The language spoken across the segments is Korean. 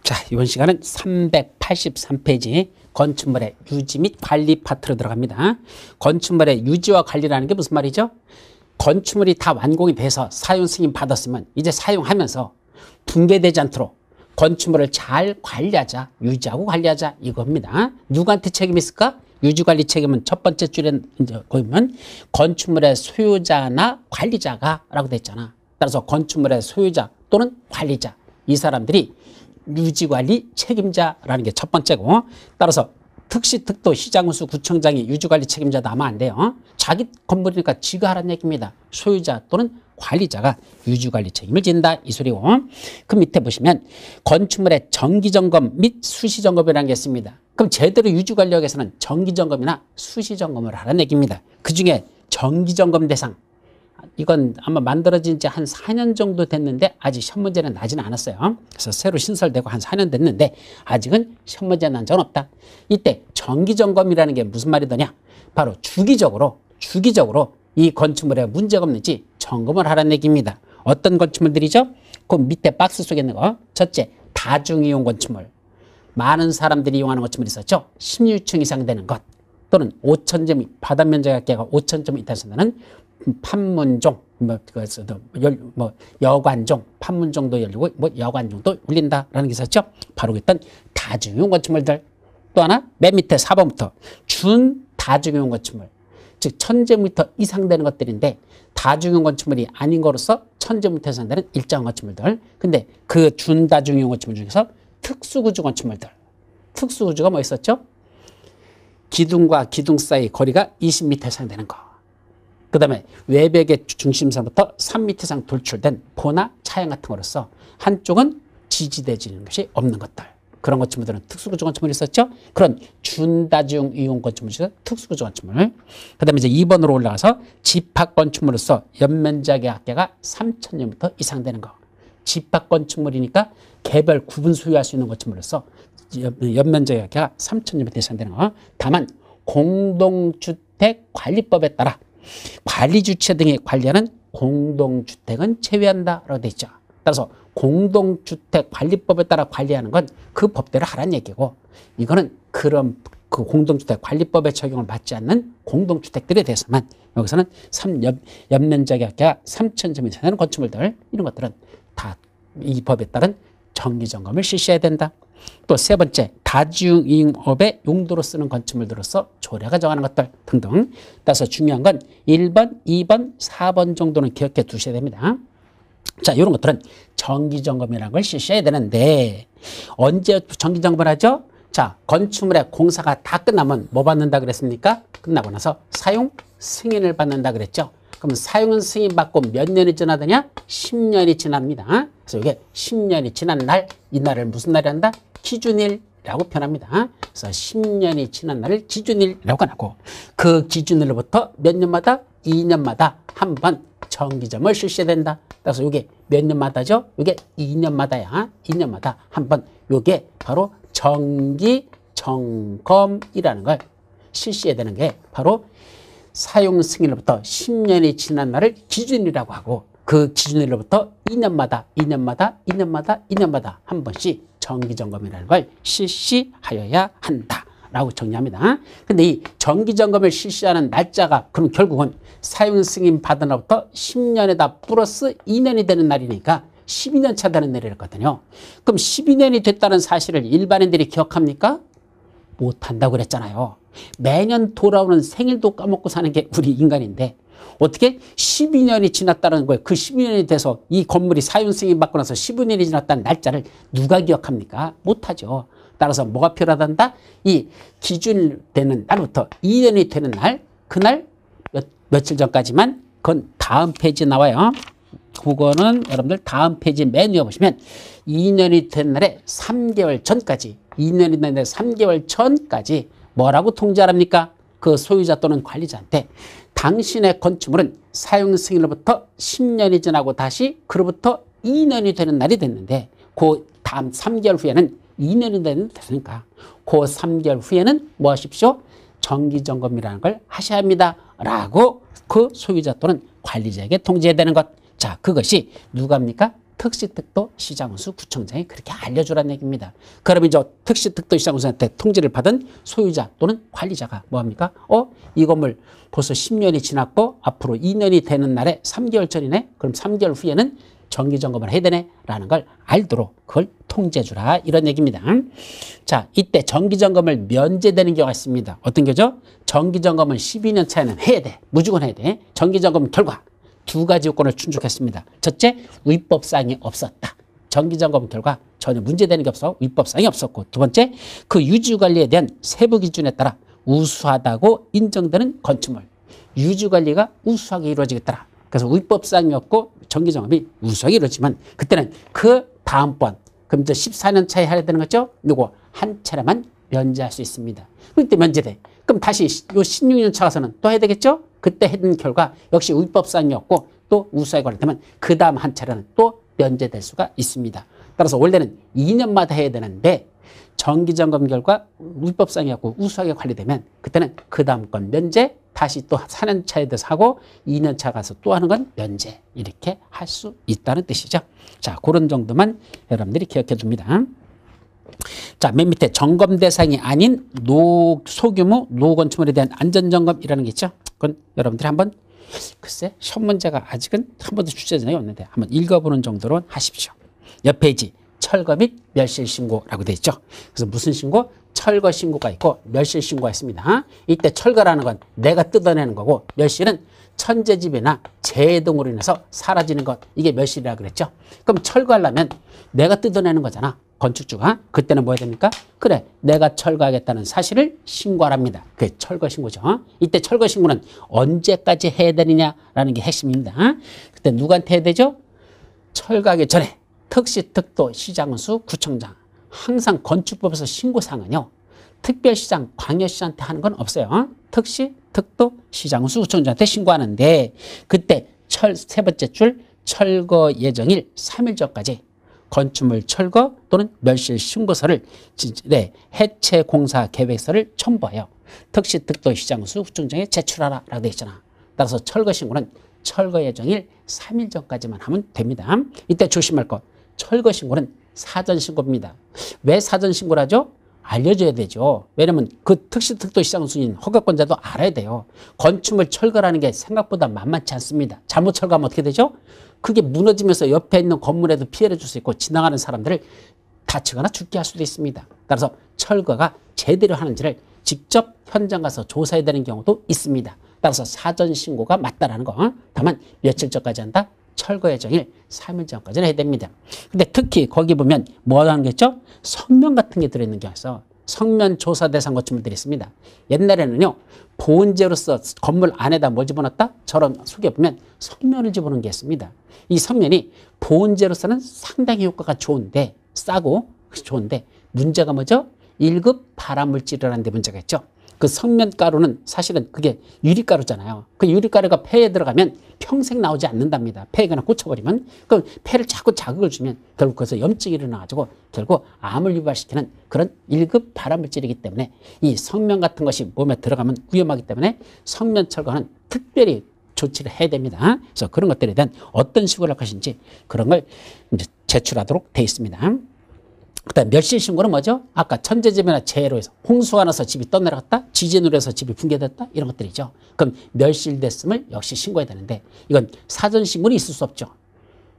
자, 이번 시간은 383페이지 건축물의 유지 및 관리 파트로 들어갑니다. 건축물의 유지와 관리라는 게 무슨 말이죠? 건축물이 다 완공이 돼서 사용 승인 받았으면 이제 사용하면서 붕괴되지 않도록 건축물을 잘 관리하자, 유지하고 관리하자 이겁니다. 누구한테 책임이 있을까? 유지관리 책임은 첫 번째 줄에 이제 보면 건축물의 소유자나 관리자가 라고 돼 있잖아. 따라서 건축물의 소유자 또는 관리자, 이 사람들이 유지관리 책임자라는 게 첫 번째고, 따라서 특시, 특도, 시장, 군수, 구청장이 유지관리 책임자도 하면 안 돼요. 자기 건물이니까 지가 하라는 얘기입니다. 소유자 또는 관리자가 유지관리 책임을 진다 이 소리고, 그 밑에 보시면 건축물의 정기점검 및 수시점검이라는 게 있습니다. 그럼 제대로 유지관리하기 위해서는 정기점검이나 수시점검을 하라는 얘기입니다. 그중에 정기점검 대상, 이건 아마 만들어진 지 한 4년 정도 됐는데 아직 시험 문제는 나지는 않았어요. 그래서 새로 신설되고 한 4년 됐는데 아직은 시험 문제 난 적은 없다. 이때 정기점검이라는 게 무슨 말이더냐? 바로 주기적으로 이 건축물에 문제가 없는지 점검을 하라는 얘기입니다. 어떤 건축물들이죠? 그 밑에 박스 속에 있는 거. 첫째, 다중이용 건축물. 많은 사람들이 이용하는 건축물이 있었죠. 16층 이상 되는 것. 또는 5,000점, 바닥 면적가 5,000점 이상에서 나는 판문종, 여관종, 판문종도 열리고 여관종도 울린다라는 게 있었죠. 바로 그랬던 다중이용 건축물들. 또 하나 맨 밑에 4번부터 준 다중이용 건축물, 즉 1000제곱미터 이상 되는 것들인데 다중이용 건축물이 아닌 거로서 1000제곱미터 이상 되는 일정 건축물들. 근데 그 준 다중이용 건축물 중에서 특수구조 건축물들. 특수구조가 뭐 있었죠? 기둥과 기둥 사이 거리가 20m 이상 되는 거. 그 다음에 외벽의 중심선부터 3m 이상 돌출된 포나 차양 같은 거로서 한쪽은 지지대지는 것이 없는 것들. 그런 건축물들은 특수구조 건축물이 있었죠. 그런 준다중 이용 건축물 중에서 특수구조 건축물. 그 다음에 이제 2번으로 올라가서 집합 건축물로서 연면적의 합계가 3000제곱미터 이상 되는 거. 집합 건축물이니까 개별 구분 소유할 수 있는 건축물로서 연면적의 합계가 3000제곱미터 이상 되는 거. 다만 공동주택 관리법에 따라 관리주체 등이 관리하는 공동주택은 제외한다라고 되어 있죠. 따라서 공동주택 관리법에 따라 관리하는 건 그 법대로 하라는 얘기고, 이거는 그런 그 공동주택 관리법에 적용을 받지 않는 공동주택들에 대해서만 여기서는 연면적의 합계가 3000제곱미터 이상 되는 건축물들, 이런 것들은 다 이 법에 따른 정기점검을 실시해야 된다. 또 세 번째, 다중이용업의 용도로 쓰는 건축물들로서 조례가 정하는 것들 등등. 따라서 중요한 건 1번, 2번, 4번 정도는 기억해 두셔야 됩니다. 자, 이런 것들은 정기점검이라는 걸 실시해야 되는데 언제 정기점검을 하죠? 자, 건축물의 공사가 다 끝나면 뭐 받는다 그랬습니까? 끝나고 나서 사용 승인을 받는다 그랬죠. 그럼 사용 승인 받고 몇 년이 지나더냐? 10년이 지납니다. 그래서 이게 10년이 지난 날, 이 날을 무슨 날이 한다? 기준일이라고 표현합니다. 그래서 10년이 지난 날을 기준일이라고 하고, 그 기준일로부터 몇 년마다? 2년마다 한 번 정기점을 실시해야 된다. 그래서 이게 몇 년마다죠? 이게 2년마다야. 2년마다 한 번. 이게 바로 정기 점검이라는 걸 실시해야 되는 게 바로 사용 승인으로부터 10년이 지난 날을 기준이라고 하고, 그 기준일로부터 2년마다 한 번씩 정기점검이라는 걸 실시하여야 한다라고 정리합니다. 근데 이 정기점검을 실시하는 날짜가 그럼 결국은 사용 승인 받은 날부터 10년에다 플러스 2년이 되는 날이니까 12년 차 되는 날이었거든요. 그럼 12년이 됐다는 사실을 일반인들이 기억합니까? 못한다고 그랬잖아요. 매년 돌아오는 생일도 까먹고 사는 게 우리 인간인데 어떻게 12년이 지났다는 거예요. 그 12년이 돼서 이 건물이 사용 승인 받고 나서 15년이 지났다는 날짜를 누가 기억합니까? 못하죠. 따라서 뭐가 필요하단다? 이 기준 되는 날부터 2년이 되는 날, 그날 며칠 전까지만, 그건 다음 페이지에 나와요. 그거는 여러분들 다음 페이지 맨 위에 보시면 2년이 된 날에 3개월 전까지, 2년이 된 날에 3개월 전까지 뭐라고 통지하랍니까? 그 소유자 또는 관리자한테 당신의 건축물은 사용 승인으로부터 10년이 지나고 다시 그로부터 2년이 되는 날이 됐는데 그 다음 3개월 후에는 2년이 됐으니까 그 3개월 후에는 뭐 하십시오? 정기점검이라는 걸 하셔야 합니다. 라고 그 소유자 또는 관리자에게 통지해야 되는 것. 자, 그것이 누가입니까? 특시특도 시장운수 구청장이 그렇게 알려주라는 얘기입니다. 그럼 이제 특시특도 시장운수한테 통지를 받은 소유자 또는 관리자가 뭐합니까? 이 건물 벌써 10년이 지났고 앞으로 2년이 되는 날에 3개월 전이네? 그럼 3개월 후에는 정기점검을 해야 되네? 라는 걸 알도록 그걸 통지해주라. 이런 얘기입니다. 자, 이때 정기점검을 면제되는 경우가 있습니다. 어떤 거죠? 정기점검을 12년 차에는 해야 돼. 무조건 해야 돼. 정기점검 결과 두 가지 요건을 충족했습니다. 첫째, 위법사항이 없었다. 정기점검 결과 전혀 문제되는 게 없어. 위법사항이 없었고, 두 번째, 그 유지관리에 대한 세부 기준에 따라 우수하다고 인정되는 건축물. 유지관리가 우수하게 이루어지겠더라. 그래서 위법사항이 없고 정기점검이 우수하게 이루어지면 그때는 그 다음번, 그럼 이제 14년 차에 해야 되는 거죠? 요거 한 차례만 면제할 수 있습니다. 그때 면제돼. 그럼 다시 요 16년 차 가서는 또 해야 되겠죠? 그때 했던 결과 역시 위법사항이 없고 또 우수하게 관리되면 그 다음 한 차례는 또 면제될 수가 있습니다. 따라서 원래는 2년마다 해야 되는데 정기점검 결과 위법사항이 없고 우수하게 관리되면 그때는 그 다음 건 면제, 다시 또 4년 차에 대해서 하고 2년 차 가서 또 하는 건 면제, 이렇게 할 수 있다는 뜻이죠. 자, 그런 정도만 여러분들이 기억해 둡니다. 자, 맨 밑에 점검 대상이 아닌 소규모 노건축물에 대한 안전점검이라는 게 있죠. 그건 여러분들이 한번 글쎄 시험 문제가 아직은 한 번도 출제된 적이 없는데 한번 읽어보는 정도로 하십시오. 옆 페이지 철거 및 멸실 신고라고 되어 있죠. 그래서 무슨 신고? 철거 신고가 있고 멸실 신고가 있습니다. 이때 철거라는 건 내가 뜯어내는 거고 멸실은 천재지변이나 재해 등으로 인해서 사라지는 것, 이게 멸실이라고 그랬죠. 그럼 철거하려면 내가 뜯어내는 거잖아. 건축주가. 그때는 뭐 해야 됩니까? 그래, 내가 철거하겠다는 사실을 신고하랍니다. 그게 철거 신고죠. 이때 철거 신고는 언제까지 해야 되느냐라는 게 핵심입니다. 그때 누구한테 해야 되죠? 철거하기 전에 특시특도 시장운수 구청장. 항상 건축법에서 신고사항은요, 특별시장, 광역시장한테 하는 건 없어요. 특시, 특도, 시장운수 구청장한테 신고하는데 그때 세 번째 줄 철거 예정일 3일 전까지 건축물 철거 또는 멸실 신고서를 해체 공사 계획서를 첨부하여 특시, 특도, 시장운수 구청장에 제출하라 라고 되어 있잖아. 따라서 철거 신고는 철거 예정일 3일 전까지만 하면 됩니다. 이때 조심할 것, 철거 신고는 사전 신고입니다. 왜 사전 신고를 하죠? 알려줘야 되죠. 왜냐면 그 특시, 특도, 시장운수인 허가권자도 알아야 돼요. 건축물 철거라는 게 생각보다 만만치 않습니다. 잘못 철거하면 어떻게 되죠? 그게 무너지면서 옆에 있는 건물에도 피해를 줄 수 있고 지나가는 사람들을 다치거나 죽게 할 수도 있습니다. 따라서 철거가 제대로 하는지를 직접 현장 가서 조사해야 되는 경우도 있습니다. 따라서 사전 신고가 맞다라는 거. 다만 며칠 전까지 한다? 철거 예정일 3일 전까지는 해야 됩니다. 근데 특히 거기 보면 뭐 하는 게 있죠? 성면 같은 게 들어있는 경우가 있어. 성면 조사 대상 건축물들이 있습니다. 옛날에는요, 보온재로서 건물 안에다 뭐 집어넣었다? 저런 속에 보면 성면을 집어넣은 게 있습니다. 이 성면이 보온재로서는 상당히 효과가 좋은데, 싸고 좋은데, 문제가 뭐죠? 1급 발암물질이라는 데 문제가 있죠. 그 성면가루는 사실은 그게 유리가루잖아요. 그 유리가루가 폐에 들어가면 평생 나오지 않는답니다. 폐에 그냥 꽂혀버리면. 그럼 폐를 자꾸 자극을 주면 결국 거기서 염증이 일어나가지고 결국 암을 유발시키는 그런 1급 발암물질이기 때문에 이 성면 같은 것이 몸에 들어가면 위험하기 때문에 성면 철거는 특별히 조치를 해야 됩니다. 그래서 그런 것들에 대한 어떤 식으로 할 것인지 그런 걸 이제 제출하도록 되어 있습니다. 그다음 멸실 신고는 뭐죠? 아까 천재지변이나 재해로 해서 홍수가 나서 집이 떠내려갔다, 지진으로 해서 집이 붕괴됐다, 이런 것들이죠. 그럼 멸실됐음을 역시 신고해야 되는데 이건 사전 신고는 있을 수 없죠.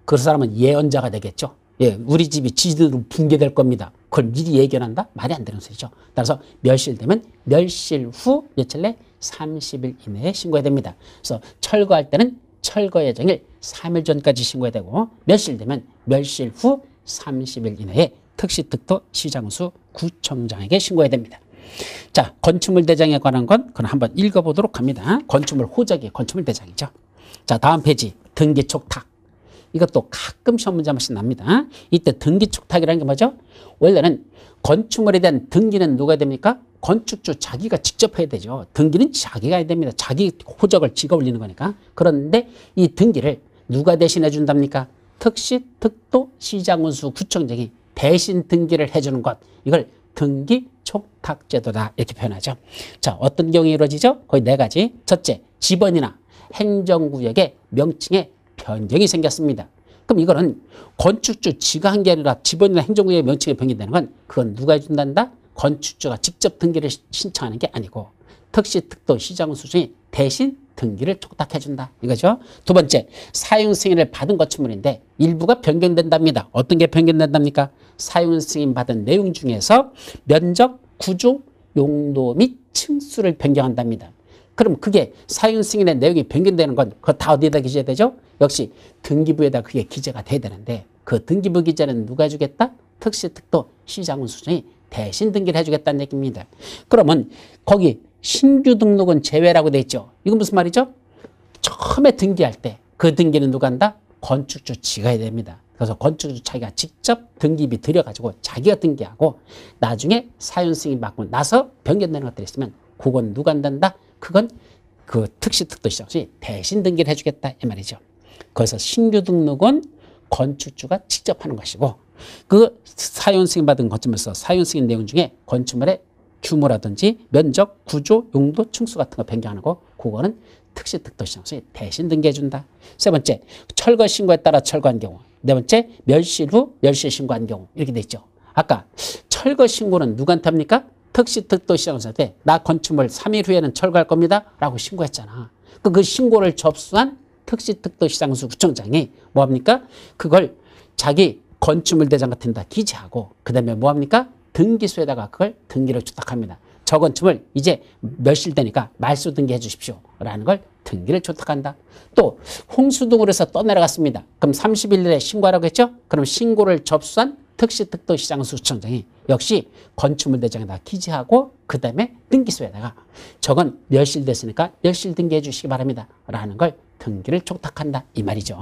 그 사람은 예언자가 되겠죠. 예, 우리 집이 지진으로 붕괴될 겁니다. 그걸 미리 예견한다? 말이 안 되는 소리죠. 따라서 멸실되면 멸실 후 며칠 내 30일 이내에 신고해야 됩니다. 그래서 철거할 때는 철거 예정일 3일 전까지 신고해야 되고 멸실되면 멸실 후 30일 이내에 특시, 특도, 시장운수 구청장에게 신고해야 됩니다. 자, 건축물 대장에 관한 건 그럼 한번 읽어보도록 합니다. 건축물 호적이 건축물 대장이죠. 자, 다음 페이지 등기 촉탁. 이것도 가끔 시험 문제 한 번씩 납니다. 이때 등기 촉탁이라는 게 뭐죠? 원래는 건축물에 대한 등기는 누가 해야 됩니까? 건축주 자기가 직접 해야 되죠. 등기는 자기가 해야 됩니다. 자기 호적을 지가 올리는 거니까. 그런데 이 등기를 누가 대신해 준답니까? 특시, 특도, 시장운수 구청장이 대신 등기를 해주는 것, 이걸 등기 촉탁제도다 이렇게 표현하죠. 자, 어떤 경우에 이루어지죠? 거의 네 가지. 첫째, 지번이나 행정구역의 명칭에 변경이 생겼습니다. 그럼 이거는 건축주 지가 한 게 아니라 지번이나 행정구역의 명칭에 변경되는 건 그건 누가 해준단다? 건축주가 직접 등기를 신청하는 게 아니고 특시, 특도, 시장 수준이 대신 등기를 촉탁해준다. 이거죠. 두 번째, 사용 승인을 받은 건축물인데 일부가 변경된답니다. 어떤 게 변경된답니까? 사용 승인 받은 내용 중에서 면적, 구조, 용도 및 층수를 변경한답니다. 그럼 그게 사용 승인의 내용이 변경되는 건 그거 다 어디에다 기재해야 되죠? 역시 등기부에다 그게 기재가 돼야 되는데 그 등기부 기재는 누가 해주겠다? 특시, 특도, 시장 수준이 대신 등기를 해주겠다는 얘기입니다. 그러면 거기 신규 등록은 제외라고 돼 있죠. 이건 무슨 말이죠? 처음에 등기할 때 그 등기는 누가 한다? 건축주 지가 해야 됩니다. 그래서 건축주 자기가 직접 등기비 들여가지고 자기가 등기하고 나중에 사용 승인 받고 나서 변경되는 것들이 있으면 그건 누가 한단다? 그건 그 특시, 특도, 시장 수준이 대신 등기를 해주겠다 이 말이죠. 그래서 신규 등록은 건축주가 직접 하는 것이고 그 사용 승인 받은 건축물에서 사용 승인 내용 중에 건축물의 규모라든지 면적, 구조, 용도, 층수 같은 거 변경하는 거 그거는 특시, 특도, 시장 수준이 대신 등기해준다. 세 번째, 철거 신고에 따라 철거한 경우. 네 번째, 멸실 후 멸실 신고한 경우. 이렇게 돼 있죠. 아까 철거 신고는 누구한테 합니까? 특시, 특도, 시장 수준한테 나 건축물 3일 후에는 철거할 겁니다 라고 신고했잖아. 그 신고를 접수한 특시, 특도, 시장수 구청장이 뭐합니까? 그걸 자기 건축물 대장 같은 데다 기재하고 그 다음에 뭐합니까? 등기소에다가 그걸 등기를 촉탁합니다. 저 건축물 이제 멸실되니까 말소 등기해 주십시오 라는 걸 등기를 촉탁한다. 또 홍수 등으로 해서 떠내려갔습니다. 그럼 30일 내에 신고하라고 했죠? 그럼 신고를 접수한 특시, 특도, 시장수 구청장이 역시 건축물 대장에다 기재하고 그 다음에 등기소에다가 저건 멸실됐으니까 멸실 등기해 주시기 바랍니다 라는 걸 등기를 촉탁한다 이 말이죠.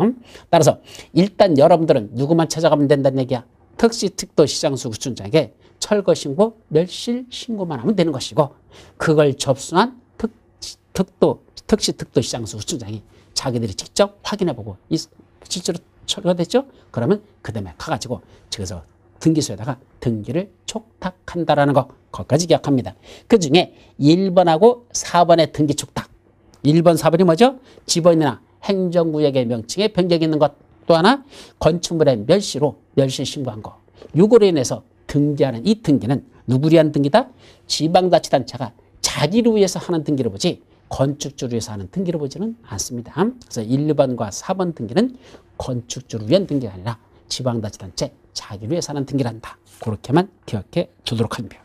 따라서 일단 여러분들은 누구만 찾아가면 된다는 얘기야. 특시, 특도, 시장수 구청장에게 철거 신고, 멸실 신고만 하면 되는 것이고 그걸 접수한 특시, 특도, 시장수 구청장이 자기들이 직접 확인해보고 실제로 철거됐죠? 그러면 그 다음에 가가지고 저기서 등기소에다가 등기를 촉탁한다라는 거 거기까지 기억합니다. 그 중에 1번하고 4번의 등기 촉탁. 1번, 4번이 뭐죠? 지번이나 행정구역의 명칭에 변경이 있는 것. 또 하나 건축물의 멸시로 멸실 신고한 거. 이거로 인해서 등기하는 이 등기는 누구를 위한 등기다? 지방자치단체가 자기를 위해서 하는 등기를 보지 건축주를 위해서 하는 등기를 보지는 않습니다. 그래서 1번과 4번 등기는 건축주를 위한 등기가 아니라 지방자치단체 자기를 위해서 하는 등기를 한다. 그렇게만 기억해 두도록 합니다.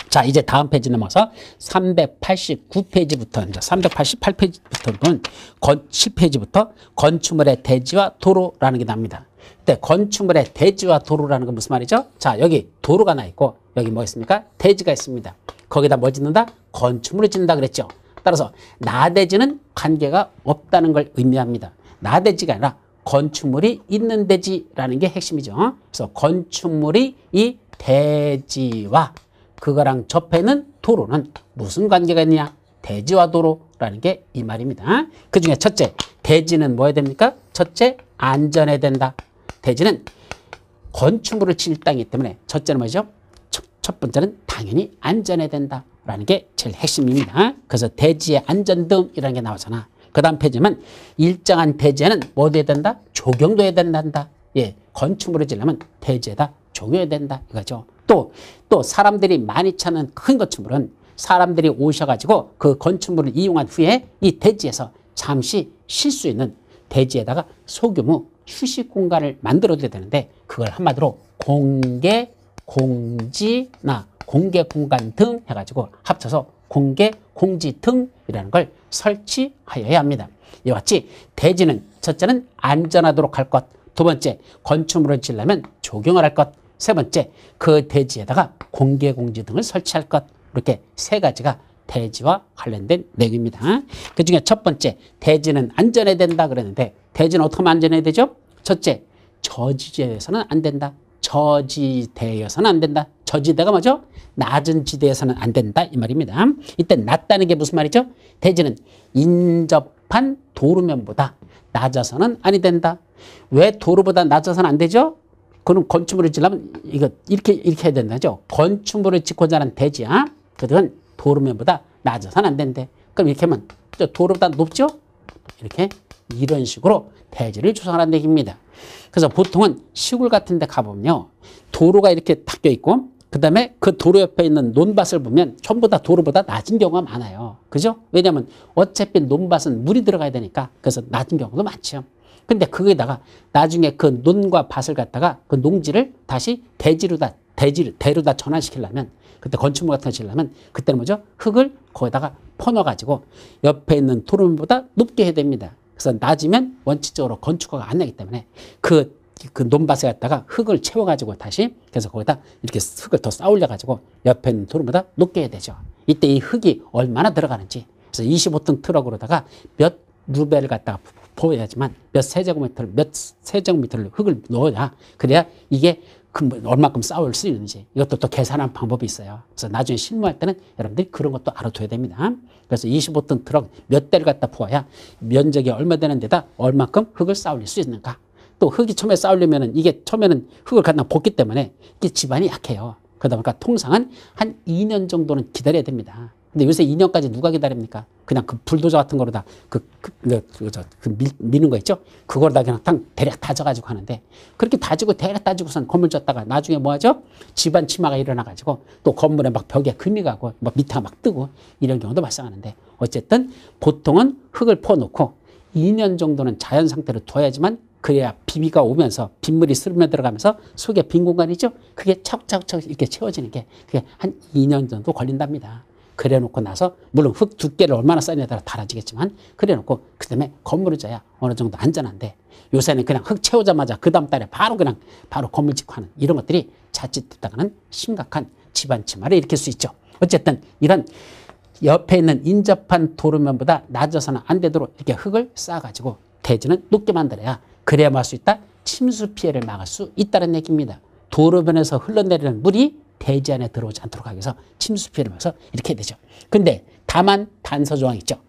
자, 이제 다음 페이지 넘어서 389페이지부터 이제 388페이지부터는 7페이지부터 건축물의 대지와 도로라는 게 나옵니다. 근데 건축물의 대지와 도로라는 건 무슨 말이죠? 자, 여기 도로가 나 있고 여기 뭐 있습니까? 대지가 있습니다. 거기다 뭐 짓는다? 건축물을 짓는다 그랬죠. 따라서 나대지는 관계가 없다는 걸 의미합니다. 나대지가 아니라 건축물이 있는 대지라는 게 핵심이죠. 그래서 건축물이 이 대지와 그거랑 접해 있는 도로는 무슨 관계가 있느냐? 대지와 도로라는 게 이 말입니다. 그 중에 첫째, 대지는 뭐 해야 됩니까? 첫째, 안전해야 된다. 대지는 건축물을 지을 땅이기 때문에 첫째는 뭐죠? 첫 번째는 당연히 안전해야 된다라는 게 제일 핵심입니다. 그래서 대지의 안전 등이라는 게 나오잖아. 그 다음 페이지면 일정한 대지에는 뭐 돼야 된다? 적용돼야 된다. 예, 건축물을 지으려면 대지에다 적용해야 된다 이거죠. 또 사람들이 많이 찾는 큰 건축물은 사람들이 오셔가지고 그 건축물을 이용한 후에 이 대지에서 잠시 쉴 수 있는 대지에다가 소규모 휴식 공간을 만들어줘야 되는데 그걸 한마디로 공개, 공지나 공개 공간 등 해가지고 합쳐서 공개, 공지 등이라는 걸 설치하여야 합니다. 이와 같이 대지는 첫째는 안전하도록 할 것, 두 번째 건축물을 지으려면 조경을 할 것, 세 번째 그 대지에다가 공개, 공지 등을 설치할 것, 이렇게 세 가지가 대지와 관련된 내용입니다. 그 중에 첫 번째 대지는 안전해야 된다 그랬는데 대지는 어떻게 하면 안전해야 되죠? 첫째, 저지대에서는 안 된다. 저지대에서는 안 된다. 저지대가 뭐죠? 낮은 지대에서는 안 된다 이 말입니다. 이때 낮다는 게 무슨 말이죠? 대지는 인접한 도로면보다 낮아서는 아니 된다. 왜 도로보다 낮아서는 안 되죠? 그럼 건축물을 지으려면 이거 이렇게 해야 된다죠. 건축물을 짓고자 하는 대지야. 그들은 도로면보다 낮아서는 안 된대. 그럼 이렇게 하면 도로보다 높죠? 이렇게 이런 식으로 대지를 조성하라는 얘기입니다. 그래서 보통은 시골 같은 데 가보면요. 도로가 이렇게 닦여 있고 그다음에 그 도로 옆에 있는 논밭을 보면 전부 다 도로보다 낮은 경우가 많아요. 그죠? 왜냐하면 어차피 논밭은 물이 들어가야 되니까 그래서 낮은 경우도 많죠. 근데 거기다가 나중에 그 논과 밭을 갖다가 그 농지를 다시 대로다 전환시키려면 그때 건축물 같은 거 지으려면 그때는 뭐죠? 흙을 거기다가 퍼넣어가지고 옆에 있는 도로면보다 높게 해야 됩니다. 그래서 낮으면 원칙적으로 건축가가 안 나기 때문에 그 논밭에 갖다가 흙을 채워가지고 다시 그래서 거기다 이렇게 흙을 더 쌓아올려가지고 옆에 있는 도로보다 높게 해야 되죠. 이때 이 흙이 얼마나 들어가는지 그래서 25톤 트럭으로다가 몇 루베를 갖다가 보여야지만 몇 세제곱미터를 흙을 넣어야 그래야 이게 얼마큼 쌓을 수 있는지 이것도 또 계산하는 방법이 있어요. 그래서 나중에 실무할 때는 여러분들이 그런 것도 알아둬야 됩니다. 그래서 25톤 트럭 몇 대를 갖다 부어야 면적이 얼마 되는 데다 얼마큼 흙을 쌓을 수 있는가. 또 흙이 처음에 쌓으려면은 이게 처음에는 흙을 갖다 볶기 때문에 이게 집안이 약해요. 그러다 보니까 통상은 한 2년 정도는 기다려야 됩니다. 근데 요새 2년까지 누가 기다립니까? 그냥 그 불도저 같은 거로다 미는 거 있죠? 그거로다 그냥 대략 다져가지고 하는데 그렇게 다지고 대략 다지고선 건물 졌다가 나중에 뭐 하죠? 집안 침하가 일어나가지고 또 건물에 막 벽에 금이 가고 막 밑에가 막 뜨고 이런 경우도 발생하는데 어쨌든 보통은 흙을 퍼놓고 2년 정도는 자연 상태로 둬야지만 그래야 비비가 오면서 빗물이 스며 들어가면서 속에 빈 공간이죠? 그게 차곡차곡 이렇게 채워지는 게 그게 한 2년 정도 걸린답니다. 그래 놓고 나서 물론 흙 두께를 얼마나 쌓느냐에 따라 달라지겠지만 그래 놓고 그 다음에 건물을 져야 어느 정도 안전한데 요새는 그냥 흙 채우자마자 그 다음 달에 바로 건물 짓고 하는 이런 것들이 자칫했다가는 심각한 집안 침하를 일으킬 수 있죠. 어쨌든 이런 옆에 있는 인접한 도로면보다 낮아서는 안 되도록 이렇게 흙을 쌓아가지고 대지는 높게 만들어야 그래야만 할 수 있다. 침수 피해를 막을 수 있다는 얘기입니다. 도로변에서 흘러내리는 물이 대지 안에 들어오지 않도록 하기 위해서 침수 피해를 막아서 이렇게 되죠. 근데 다만 단서조항 있죠.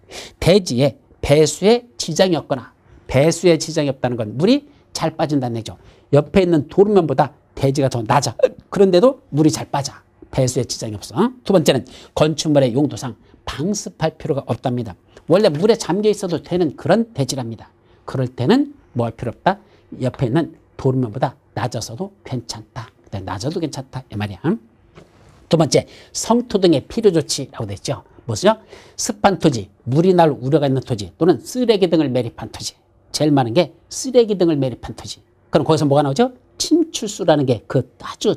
대지에 배수에 지장이 없거나 배수에 지장이 없다는 건 물이 잘 빠진다는 얘기죠. 옆에 있는 도로면보다 대지가 더 낮아. 그런데도 물이 잘 빠져. 배수에 지장이 없어. 두 번째는 건축물의 용도상 방습할 필요가 없답니다. 원래 물에 잠겨 있어도 되는 그런 대지랍니다. 그럴 때는 뭐 할 필요 없다. 옆에 있는 도로면보다 낮아서도 괜찮다. 낮아도 괜찮다 이 말이야. 두 번째 성토 등의 필요조치라고 돼 있죠. 뭐죠? 습한 토지, 물이 날 우려가 있는 토지 또는 쓰레기 등을 매립한 토지. 제일 많은 게 쓰레기 등을 매립한 토지. 그럼 거기서 뭐가 나오죠? 침출수라는 게 아주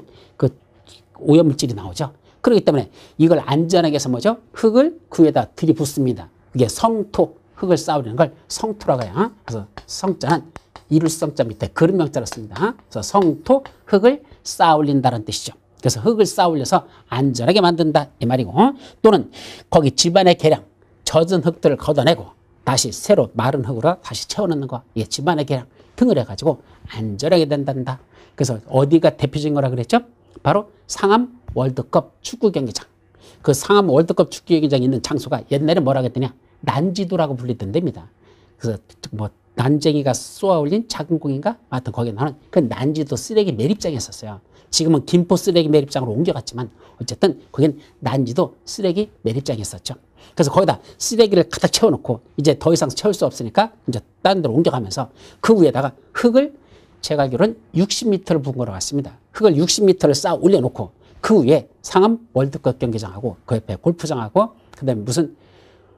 오염물질이 나오죠. 그렇기 때문에 이걸 안전하게 해서 뭐죠? 흙을 그 위에다 들이붓습니다. 그게 성토, 흙을 쌓으려는 걸 성토라고 해요. 그래서 성자는 이룰성자 밑에 그릇명자로 씁니다. 그래서 성토, 흙을 쌓아 올린다는 뜻이죠. 그래서 흙을 쌓아 올려서 안전하게 만든다 이 말이고 또는 거기 집안의 계량, 젖은 흙들을 걷어내고 다시 새로 마른 흙으로 다시 채워넣는 거 이게 집안의 계량 등을 해가지고 안전하게 된단다. 그래서 어디가 대표적인 거라 그랬죠? 바로 상암 월드컵 축구 경기장. 그 상암 월드컵 축구 경기장이 있는 장소가 옛날에 뭐라고 했더냐? 난지도라고 불리던 데입니다. 그래서 뭐 난쟁이가 쏘아 올린 작은 공인가? 하여튼 거기에 나는 그 난지도 쓰레기 매립장이었어요. 지금은 김포 쓰레기 매립장으로 옮겨갔지만 어쨌든 거긴 난지도 쓰레기 매립장이었었죠. 그래서 거기다 쓰레기를 가득 채워놓고 이제 더 이상 채울 수 없으니까 이제 다른 데로 옮겨가면서 그 위에다가 흙을 제가 알기로는 60m를 부은 거로 같습니다. 흙을 60m를 쌓아 올려놓고 그 위에 상암 월드컵 경기장하고 그 옆에 골프장하고 그다음에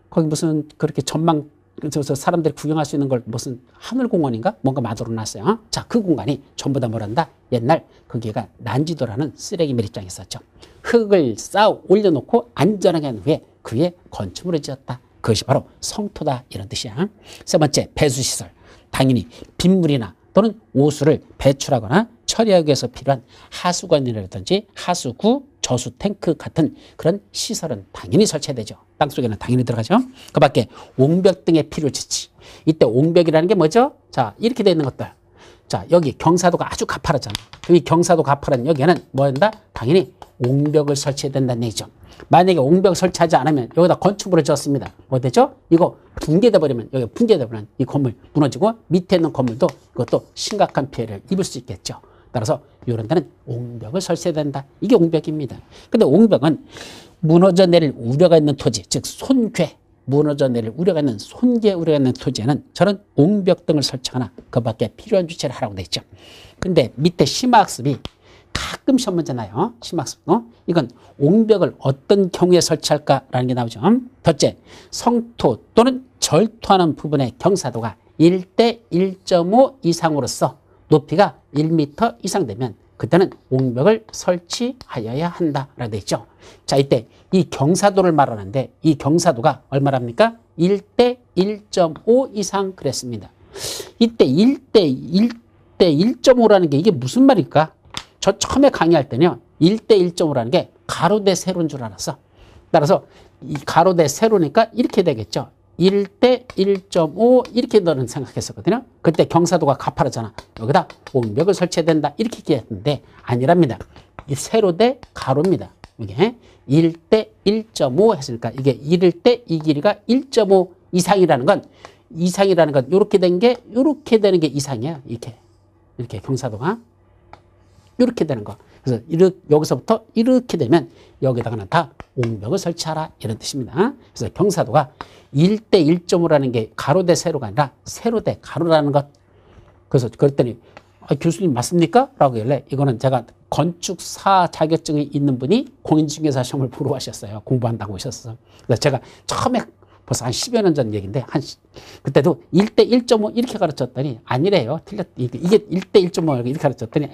거기 무슨 그렇게 전망 그래서 사람들이 구경할 수 있는 걸 무슨 하늘공원인가 뭔가 만들어 놨어요. 자, 그 공간이 전부 다 뭐란다? 옛날 거기가 난지도라는 쓰레기 매립장이 있었죠. 흙을 쌓아 올려놓고 안전하게 한 후에 그 위에 건축물을 지었다. 그것이 바로 성토다 이런 뜻이야. 세 번째 배수시설. 당연히 빗물이나 또는 오수를 배출하거나 처리하기 위해서 필요한 하수관이라든지 하수구, 저수 탱크 같은 그런 시설은 당연히 설치해야 되죠. 땅속에는 당연히 들어가죠. 그 밖에 옹벽 등의 필요지치. 이때 옹벽이라는 게 뭐죠? 자, 이렇게 되어 있는 것들. 자, 여기 경사도가 아주 가파르잖아. 이 경사도 가파른 여기에는 뭐 한다? 당연히 옹벽을 설치해야 된다는 얘기죠. 만약에 옹벽 설치하지 않으면 여기다 건축물을 지었습니다. 뭐 되죠? 이거 붕괴돼 버리면 여기 붕괴돼 버리면 이 건물 무너지고 밑에 있는 건물도 그것도 심각한 피해를 입을 수 있겠죠. 따라서 이런 데는 옹벽을 설치해야 된다. 이게 옹벽입니다. 근데 옹벽은 무너져 내릴 우려가 있는 토지, 즉 손괴, 무너져 내릴 우려가 있는 손괴 우려가 있는 토지에는 저런 옹벽 등을 설치하거나 그 밖에 필요한 조치를 하라고 돼 있죠. 근데 밑에 심화학습이 가끔 시험 문제 나요. 심화학습. 이건 옹벽을 어떤 경우에 설치할까라는 게 나오죠. 첫째, 성토 또는 절토하는 부분의 경사도가 1대 1.5 이상으로서 높이가 1m 이상 되면 그때는 옹벽을 설치하여야 한다라고 되어 있죠. 자, 이때 이 경사도를 말하는데 이 경사도가 얼마랍니까? 1대 1.5 이상 그랬습니다. 이때 1대 1.5라는 게 이게 무슨 말일까? 저 처음에 강의할 때는요. 1대 1.5라는 게 가로 대 세로인 줄 알았어. 따라서 이 가로 대 세로니까 이렇게 되겠죠. 1대 1.5 이렇게 너는 생각했었거든요. 그때 경사도가 가파르잖아. 여기다 옹벽을 설치해야 된다. 이렇게 얘기했는데 아니랍니다. 이 세로 대 가로입니다. 이게 1대 1.5 했으니까 이게 1일 때 이 길이가 1.5 이상이라는 건 이렇게 된 게 이렇게 되는 게 이상이야. 이렇게 경사도가 이렇게 되는 거. 그래서 여기서부터 이렇게 되면 여기다가는 다 옹벽을 설치하라 이런 뜻입니다. 그래서 경사도가 1대 1.5라는 게 가로 대 세로가 아니라 세로 대 가로라는 것. 그래서 그랬더니 교수님 맞습니까? 라고 하길래 이거는 제가 건축사 자격증이 있는 분이 공인중개사 시험을 보러 가셨어요. 공부한다고 오셨어요. 그래서 제가 처음에 벌써 한 10여 년 전 얘기인데 그때도 1대 1.5 이렇게 가르쳤더니 아니래요. 이게 1대 1.5 이렇게 가르쳤더니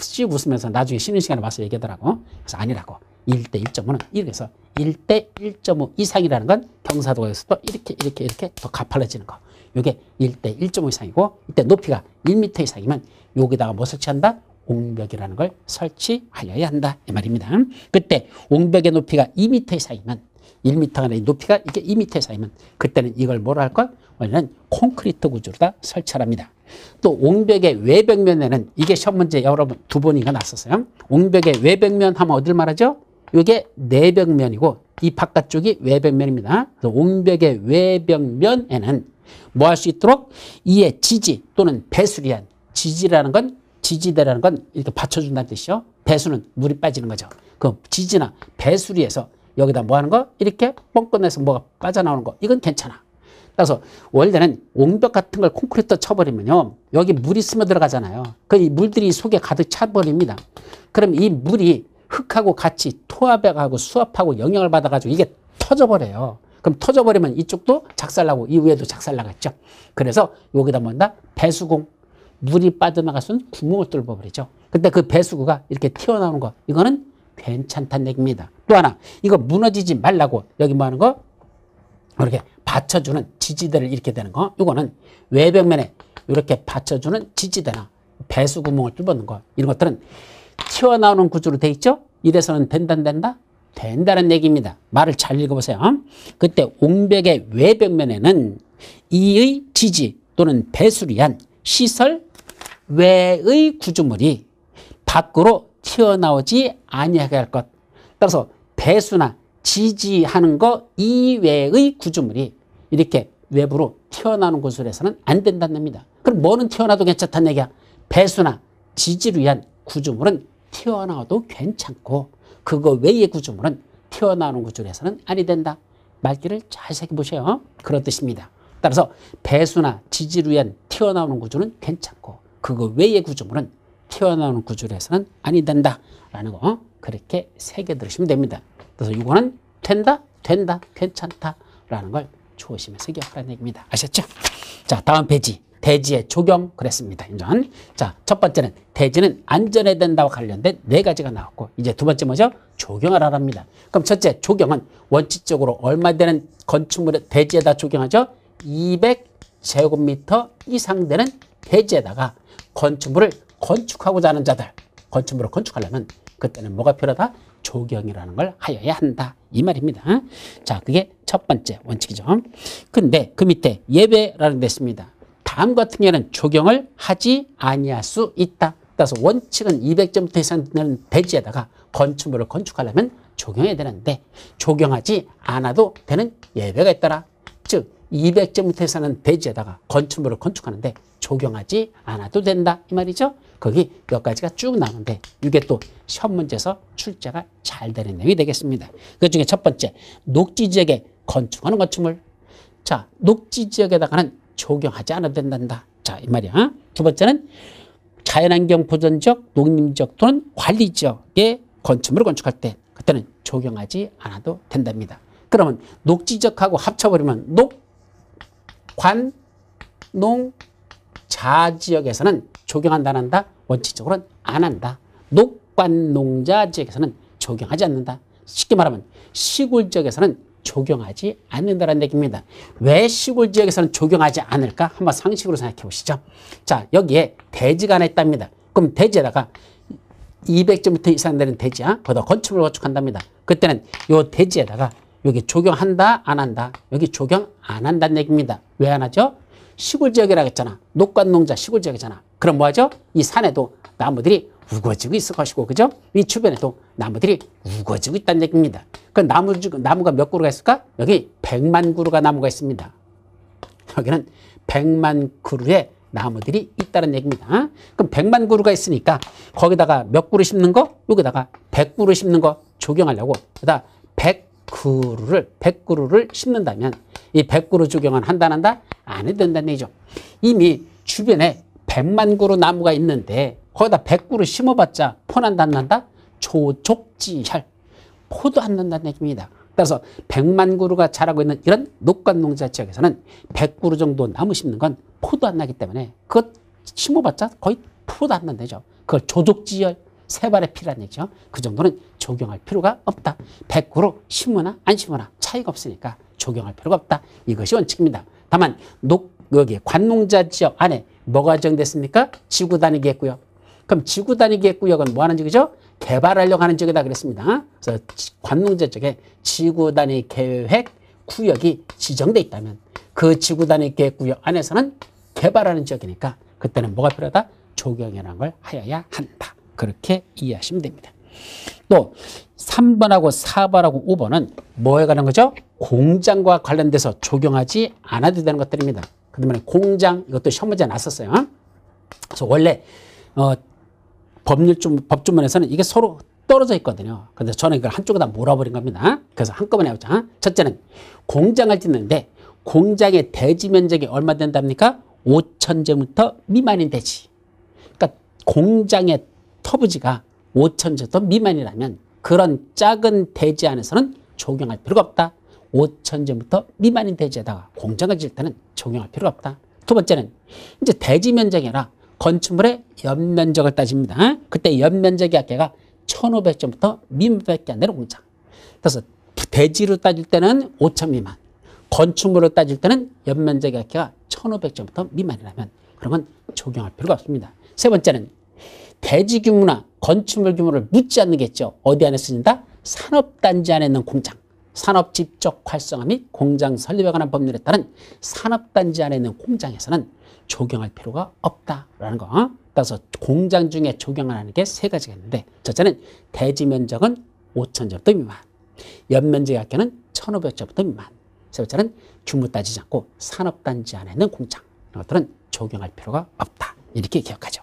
씩 웃으면서 나중에 쉬는 시간에 와서 얘기하더라고. 그래서 아니라고. 1대 1.5는 이렇게 해서 1대 1.5 이상이라는 건 경사도가 여기서 또 이렇게 더 가팔라지는 거. 이게 1대 1.5 이상이고 이때 높이가 1m 이상이면 여기다가 뭐 설치한다? 옹벽이라는 걸 설치하여야 한다 이 말입니다. 그때 옹벽의 높이가 2m 이상이면 1m가 아니라 높이가 이게 2m 이상이면 그때는 이걸 뭐라 할 걸? 원래는 콘크리트 구조로다 설치합니다. 또 옹벽의 외벽면에는 이게 시험 문제 여러분 두 번이나 났었어요. 옹벽의 외벽면 하면 어딜 말하죠? 이게 내벽면이고 이 바깥쪽이 외벽면입니다. 그래서 옹벽의 외벽면에는 뭐 할 수 있도록 이에 지지 또는 배수를 위한 지지대라는 건 이렇게 받쳐준다는 뜻이죠. 배수는 물이 빠지는 거죠. 그 지지나 배수를 위해서 여기다 뭐 하는 거? 이렇게 뻥꺼내서 뭐가 빠져나오는 거. 이건 괜찮아. 그래서 원래는 옹벽 같은 걸 콘크리트 쳐버리면요. 여기 물이 스며들어가잖아요. 이 물들이 속에 가득 차버립니다. 그럼 이 물이 흙하고 같이 토합하고 수압하고 영향을 받아가지고 이게 터져버려요. 그럼 터져버리면 이쪽도 작살나고 이 위에도 작살나겠죠. 그래서 여기다 뭐한다? 배수공. 물이 빠져나갈 수 있는 구멍을 뚫어버리죠. 근데 그 배수구가 이렇게 튀어나오는 거. 이거는 괜찮다는 얘기입니다. 또 하나, 이거 무너지지 말라고 여기 뭐 하는 거? 이렇게 받쳐주는 지지대를 이렇게 되는 거. 이거는 외벽면에 이렇게 받쳐주는 지지대나 배수 구멍을 뚫는 거. 이런 것들은 튀어나오는 구조로 돼 있죠? 이래서는 된다? 된다는 얘기입니다. 말을 잘 읽어보세요. 그때 옹벽의 외벽면에는 이의 지지 또는 배수를 위한 시설 외의 구조물이 밖으로 튀어나오지 아니하게 할 것. 따라서 배수나 지지하는 거 이외의 구조물이 이렇게 외부로 튀어나오는 곳으로 해서는 안 된다는 겁니다. 그럼 뭐는 튀어나와도 괜찮다는 얘기야? 배수나 지지를 위한 구조물은 튀어나와도 괜찮고 그거 외의 구조물은 튀어나오는 구조로 해서는 아니 된다. 말귀를 잘 새겨보세요. 그런 뜻입니다. 따라서 배수나 지지를 위한 튀어나오는 구조는 괜찮고 그거 외의 구조물은 튀어나오는 구조로 해서는 아니 된다라는 거 그렇게 새겨들으시면 됩니다. 그래서 이거는 된다, 괜찮다라는 걸 조심해서 기억하라는 얘기입니다. 아셨죠? 자, 다음 페이지. 대지의 적용 그랬습니다. 자, 첫 번째는 대지는 안전해야 된다와 관련된 4가지가 나왔고 이제 두 번째 뭐죠? 적용을 하랍니다. 그럼 첫째, 적용은 원칙적으로 얼마 되는 건축물의 대지에다 적용하죠? 200제곱미터 이상 되는 대지에다가 건축물을 건축하고자 하는 자들, 건축물을 건축하려면 그때는 뭐가 필요하다? 적용이라는 걸 하여야 한다. 이 말입니다. 자, 그게 첫 번째 원칙이죠. 근데 그 밑에 예외라는 데 있습니다. 다음 같은 경우에는 적용을 하지 아니할 수 있다. 따라서 원칙은 200제곱미터 이상 되는 대지에다가 건축물을 건축하려면 적용해야 되는데 적용하지 않아도 되는 예외가 있더라. 즉 200제곱미터 이상은 대지에다가 건축물을 건축하는데 적용하지 않아도 된다 이 말이죠. 거기 몇 가지가 쭉 나오는데 이게 또 시험 문제에서 출제가 잘 되는 내용이 되겠습니다. 그 중에 첫 번째, 녹지 지역에 건축하는 건축물 자, 녹지 지역에다가는 적용하지 않아도 된단다. 자, 이 말이야. 두 번째는 자연환경 보존지역, 농림지역 또는 관리지역에 건축물을 건축할 때 그때는 적용하지 않아도 된답니다. 그러면 녹지지역하고 합쳐버리면 녹, 관, 농, 자 지역에서는 적용한다 안 한다? 원칙적으로는 안 한다. 녹, 관, 농자 지역에서는 적용하지 않는다. 쉽게 말하면 시골 지역에서는 적용하지 않는다는 얘기입니다. 왜 시골 지역에서는 적용하지 않을까? 한번 상식으로 생각해 보시죠. 자, 여기에 대지가 하나 있답니다. 그럼 대지에다가 200제곱미터 이상 되는 대지야. 거기다 건축물을 건축한답니다. 그때는 요 대지에다가 여기 적용한다 안 한다? 여기 적용 안 한다는 얘기입니다. 왜 안 하죠? 시골 지역이라고 했잖아. 녹관농자 시골 지역이잖아. 그럼 뭐하죠? 이 산에도 나무들이 우거지고 있을 것이고, 그죠? 이 주변에도 나무들이 우거지고 있다는 얘기입니다. 그 나무가 몇 그루가 있을까? 여기 100만 그루가 나무가 있습니다. 여기는 100만 그루의 나무들이 있다는 얘기입니다. 그럼 100만 그루가 있으니까 거기다가 몇 그루 심는 거? 여기다가 100그루 심는 거 적용하려고 여기다 100그루를 심는다면 이 100그루 적용은 한다 안 한다? 안 해도 된다는 얘기죠. 이미 주변에 100만 그루 나무가 있는데 거기다 100그루 심어봤자 포난다 안 난다? 조족지혈. 포도 안 난다는 얘기입니다. 따라서 100만 그루가 자라고 있는 이런 녹관농자 지역에서는 100그루 정도 나무 심는 건 포도 안 나기 때문에 그것 심어봤자 거의 포도 안 난다죠. 그걸 조족지혈, 세발의 피라는 얘기죠. 그 정도는 적용할 필요가 없다. 100그루 심으나 안 심으나 차이가 없으니까 적용할 필요가 없다. 이것이 원칙입니다. 다만 여기 관농자 지역 안에 뭐가 정됐습니까? 지구 단위 계획구역. 그럼 지구 단위 계획구역은 뭐 하는 지역이죠? 개발하려고 하는 지역이다 그랬습니다. 그래서 관농자 지역에 지구 단위 계획 구역이 지정돼 있다면 그 지구 단위 계획구역 안에서는 개발하는 지역이니까 그때는 뭐가 필요하다? 적용이라는 걸 하여야 한다. 그렇게 이해하시면 됩니다. 또 3번하고 4번하고 5번은 뭐에 관한 거죠? 공장과 관련돼서 적용하지 않아도 되는 것들입니다. 그 다음에 공장, 이것도 시험 문제 났었어요. 그래서 원래 법조문에서는 이게 서로 떨어져 있거든요. 그래서 저는 이걸 한쪽에다 몰아버린 겁니다. 그래서 한꺼번에 해보자. 첫째는 공장을 짓는데 공장의 대지 면적이 얼마 된답니까? 5,000제곱미터 미만인 대지. 그러니까 공장의 터부지가 5,000제곱미터 미만이라면 그런 작은 대지 안에서는 적용할 필요가 없다. 5,000제곱미터 미만인 대지에다가 공장을 지을 때는 적용할 필요가 없다. 두 번째는 이제 대지 면적이 아니라 건축물의 연면적을 따집니다. 그때 연면적의 합계가 1,500제곱미터 미만밖에 안 되는 공장. 그래서 대지로 따질 때는 5,000 미만, 건축물로 따질 때는 연면적의 합계가 1,500제곱미터 미만이라면 그러면 적용할 필요가 없습니다. 세 번째는 대지 규모나 건축물 규모를 묻지 않는 게 있죠. 어디 안에 쓰인다? 산업단지 안에 있는 공장. 산업 집적 활성화 및 공장 설립에 관한 법률에 따른 산업단지 안에 있는 공장에서는 적용할 필요가 없다라는 거. 따라서 공장 중에 적용하는 게 세 가지가 있는데 첫째는 대지 면적은 5,000제곱미터 미만, 연면적의 합계는 1,500제곱미터 미만. 세 번째는 규모 따지지 않고 산업단지 안에 있는 공장. 이런 것들은 적용할 필요가 없다. 이렇게 기억하죠.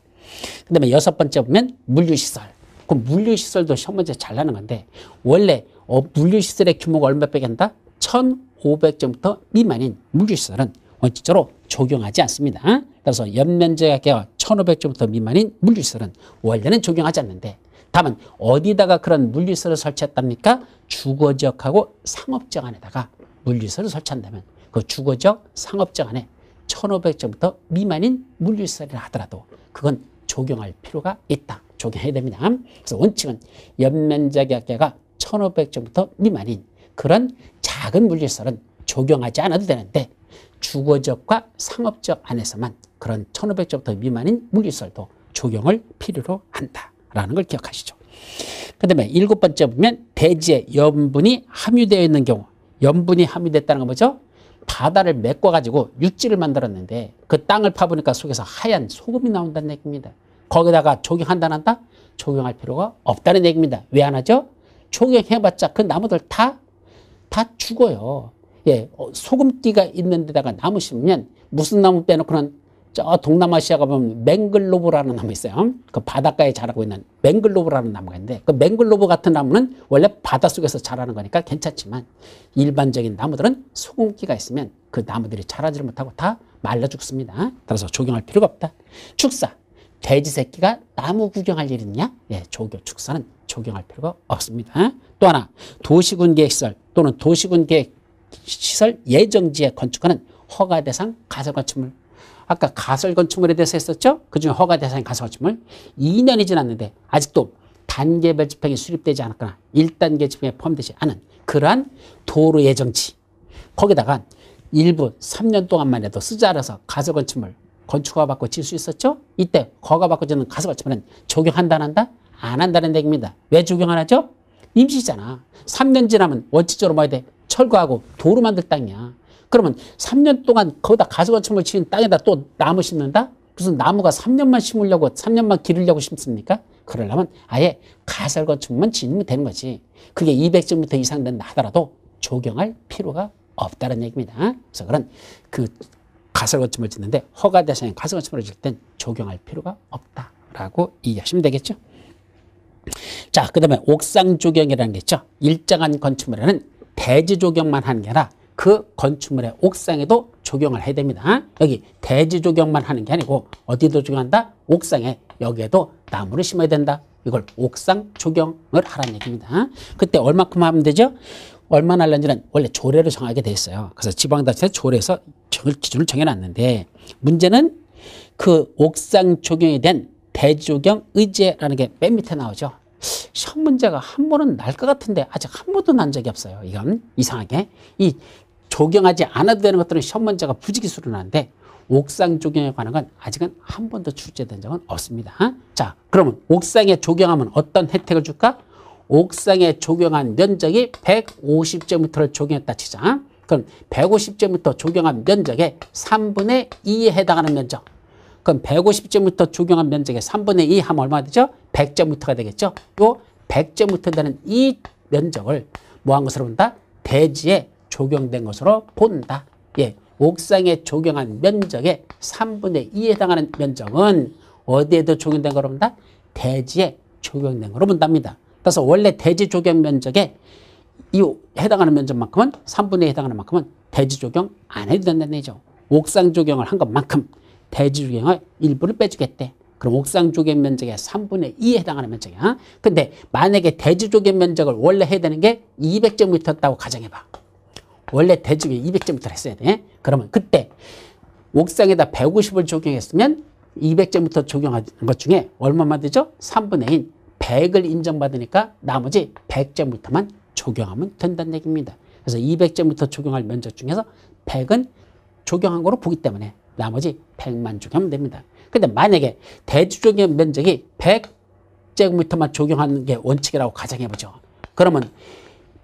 그 다음에 여섯 번째 보면 물류시설. 그 물류시설도 시험 문제 잘 나는 건데 원래 물류시설의 규모가 얼마밖에 한다? 1,500제곱미터 미만인 물류시설은 원칙적으로 적용하지 않습니다. 따라서 연면적의 1,500제곱미터 미만인 물류시설은 원래는 적용하지 않는데 다만 어디다가 그런 물류시설을 설치했답니까? 주거지역하고 상업지역 안에다가 물류시설을 설치한다면 그 주거지역, 상업지역 안에 1,500제곱미터 미만인 물류시설이라 하더라도 그건 적용할 필요가 있다. 적용해야 됩니다. 그래서 원칙은 연면적의 합계가 1,500제곱미터 미만인 그런 작은 물류시설은 적용하지 않아도 되는데 주거지역과 상업지역 안에서만 그런 1,500제곱미터 미만인 물류시설도 적용을 필요로 한다라는 걸 기억하시죠. 그 다음에 일곱 번째 보면 대지에 염분이 함유되어 있는 경우. 염분이 함유됐다는 건 뭐죠? 바다를 메꿔가지고 육지를 만들었는데 그 땅을 파보니까 속에서 하얀 소금이 나온다는 얘기입니다. 거기다가 적용한다 안 한다? 적용할 필요가 없다는 얘기입니다. 왜 안 하죠? 적용해봤자 그 나무들 다 죽어요. 예, 소금기가 있는 데다가 나무 심으면 무슨 나무 빼놓고는 저 동남아시아 가보면 맹글로브라는 나무 있어요. 그 바닷가에 자라고 있는 맹글로브라는 나무가 있는데 그 맹글로브 같은 나무는 원래 바닷속에서 자라는 거니까 괜찮지만 일반적인 나무들은 소금기가 있으면 그 나무들이 자라지를 못하고 다 말라 죽습니다. 따라서 조경할 필요가 없다. 축사. 돼지 새끼가 나무 구경할 일 있냐? 예, 축사는 조경할 필요가 없습니다. 또 하나, 도시군계획시설 또는 도시군계획시설 예정지에 건축하는 허가대상 가설건축물. 아까 가설건축물에 대해서 했었죠? 그중에 허가대상인 가설건축물 2년이 지났는데 아직도 단계별 집행이 수립되지 않았거나 1단계 집행에 포함되지 않은 그러한 도로 예정지 거기다가 일부 3년 동안만 해도 쓰지 않아서 가설건축물 건축허가 받고 질 수 있었죠? 이때 허가 받고 짓는 가설건축물은 적용한다 안 한다? 안 한다는 얘기입니다. 왜 적용 안 하죠? 임시잖아. 3년 지나면 원칙적으로 뭐 해야 돼? 철거하고 도로 만들 땅이야. 그러면 3년 동안 거기다 가설건축물 치는 땅에다 또 나무 심는다? 무슨 나무가 3년만 심으려고 3년만 기르려고 심습니까? 그러려면 아예 가설건축물만 지으면 되는 거지. 그게 200제곱미터 이상 된다 하더라도 적용할 필요가 없다는 얘기입니다. 그래서 그런 그 가설건축물을 짓는데 허가 대상인 가설건축물을 짓을 땐 적용할 필요가 없다라고 이해하시면 되겠죠. 자, 그 다음에 옥상 조경이라는 게 있죠. 일정한 건축물에는 대지 조경만 하는 게 아니라 그 건축물의 옥상에도 적용을 해야 됩니다. 여기 대지 조경만 하는 게 아니고 어디도 적용한다? 옥상에 여기에도 나무를 심어야 된다. 이걸 옥상 조경을 하라는 얘기입니다. 그때 얼마큼 하면 되죠? 얼마나 하려는지는 원래 조례로 정하게 돼 있어요. 그래서 지방자치에서 조례에서 기준을 정해놨는데 문제는 그 옥상 조경에 대한 대지 조경 의제라는 게 맨 밑에 나오죠. 시험 문제가 한 번은 날 것 같은데 아직 한 번도 난 적이 없어요. 이건 이상하게 이 조경하지 않아도 되는 것들은 시험 문제가 부지기수로 나는데 옥상 조경에 관한 건 아직은 한 번도 출제된 적은 없습니다. 자, 그러면 옥상에 조경하면 어떤 혜택을 줄까? 옥상에 조경한 면적이 150제곱미터를 조경했다 치자. 그럼 150제곱미터 조경한 면적의 3분의 2에 해당하는 면적. 그럼 150제곱미터 조경한 면적의 3분의 2 하면 얼마가 되죠? 100제곱미터가 되겠죠? 요 100제곱미터 되는 이 면적을 뭐 한 것으로 본다? 대지에 조경된 것으로 본다. 예, 옥상에 조경한 면적의 3분의 2에 해당하는 면적은 어디에도 적용된 거로 본다? 대지에 적용된 거로 본답니다. 그래서 원래 대지 조경 면적에 이 해당하는 면적만큼은 3분의 2에 해당하는 만큼은 대지 조경 안 해도 된다는 얘기죠. 옥상 조경을 한 것만큼 대지 조경의 일부를 빼주겠대. 그럼 옥상 조경 면적의 3분의 2에 해당하는 면적이야. 근데 만약에 대지 조경 면적을 원래 해야 되는 게 200제곱미터였다고 가정해봐. 원래 대지 조경 200제곱미터를 했어야 돼. 그러면 그때 옥상에다 150을 적용했으면 200제곱미터 적용한 것 중에 얼마만 되죠? 3분의 1, 100을 인정받으니까 나머지 100제곱미터만 적용하면 된다는 얘기입니다. 그래서 200제곱미터 적용할 면적 중에서 100은 적용한 거로 보기 때문에 나머지 100만 적용하면 됩니다. 근데 만약에 대지 조경 면적이 100제곱미터만 적용하는 게 원칙이라고 가정해보죠. 그러면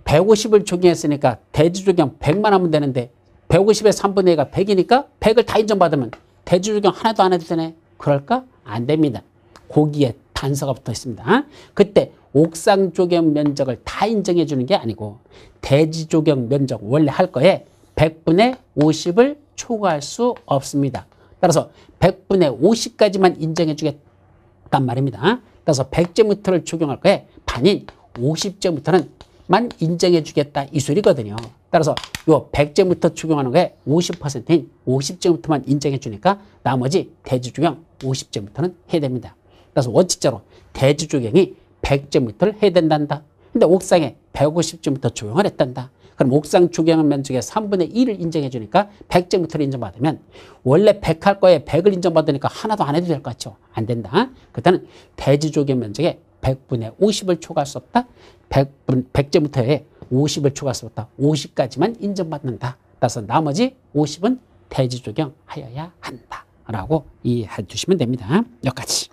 150을 적용했으니까 대지 조경 100만 하면 되는데 150의 3분의 2가 100이니까 100을 다 인정받으면 대지 조경 하나도 안 해도 되네. 그럴까? 안 됩니다. 거기에 단서가 붙어 있습니다. 그때 옥상 조경 면적을 다 인정해 주는 게 아니고 대지 조경 면적 원래 할 거에 100분의 50을 초과할 수 없습니다. 따라서 100분의 50까지만 인정해 주겠단 말입니다. 따라서 100제곱미터를 적용할 거에 반인 50제곱미터는만 인정해 주겠다 이 소리거든요. 따라서 요 100제곱미터 적용하는 거에 50%인 50제곱미터만 인정해 주니까 나머지 대지 조경 50제곱미터는 해야 됩니다. 그래서 원칙적으로 대지 조경이 100제곱미터를 해야 된단다. 근데 옥상에 150제곱미터 조경을 했단다. 그럼 옥상 조경 면적의 3분의 1을 인정해 주니까 100제곱미터를 인정받으면 원래 100 할 거에 100을 인정받으니까 하나도 안 해도 될 것 같죠? 안 된다. 그때는 대지 조경 면적의 100분의 50을 초과할 수 없다. 100제곱미터에 50을 초과할 수 없다. 50까지만 인정받는다. 따라서 나머지 50은 대지 조경하여야 한다. 라고 이해해 주시면 됩니다. 여기까지.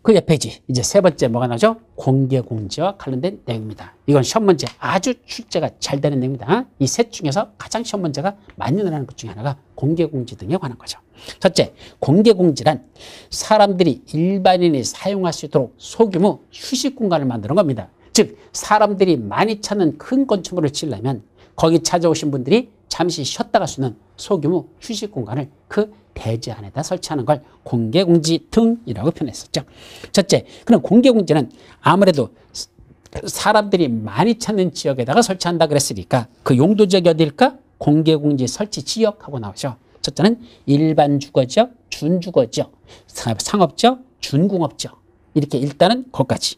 그 옆에 이제 세 번째 뭐가 나오죠? 공개공지와 관련된 내용입니다. 이건 시험 문제 아주 출제가 잘 되는 내용입니다. 이 셋 중에서 가장 시험 문제가 많이 늘어나는 것 중에 하나가 공개공지 등에 관한 거죠. 첫째, 공개공지란 사람들이 일반인이 사용할 수 있도록 소규모 휴식 공간을 만드는 겁니다. 즉 사람들이 많이 찾는 큰 건축물을 지으려면 거기 찾아오신 분들이 잠시 쉬었다 갈 수 있는 소규모 휴식 공간을 그 대지 안에다 설치하는 걸 공개공지 등이라고 표현했었죠. 첫째, 그럼 공개공지는 아무래도 사람들이 많이 찾는 지역에다가 설치한다 그랬으니까 그 용도 지역이 어디일까? 공개공지 설치 지역하고 나오죠. 첫째는 일반 주거지역, 준주거지역, 상업지역, 준공업지역. 이렇게 일단은 거기까지.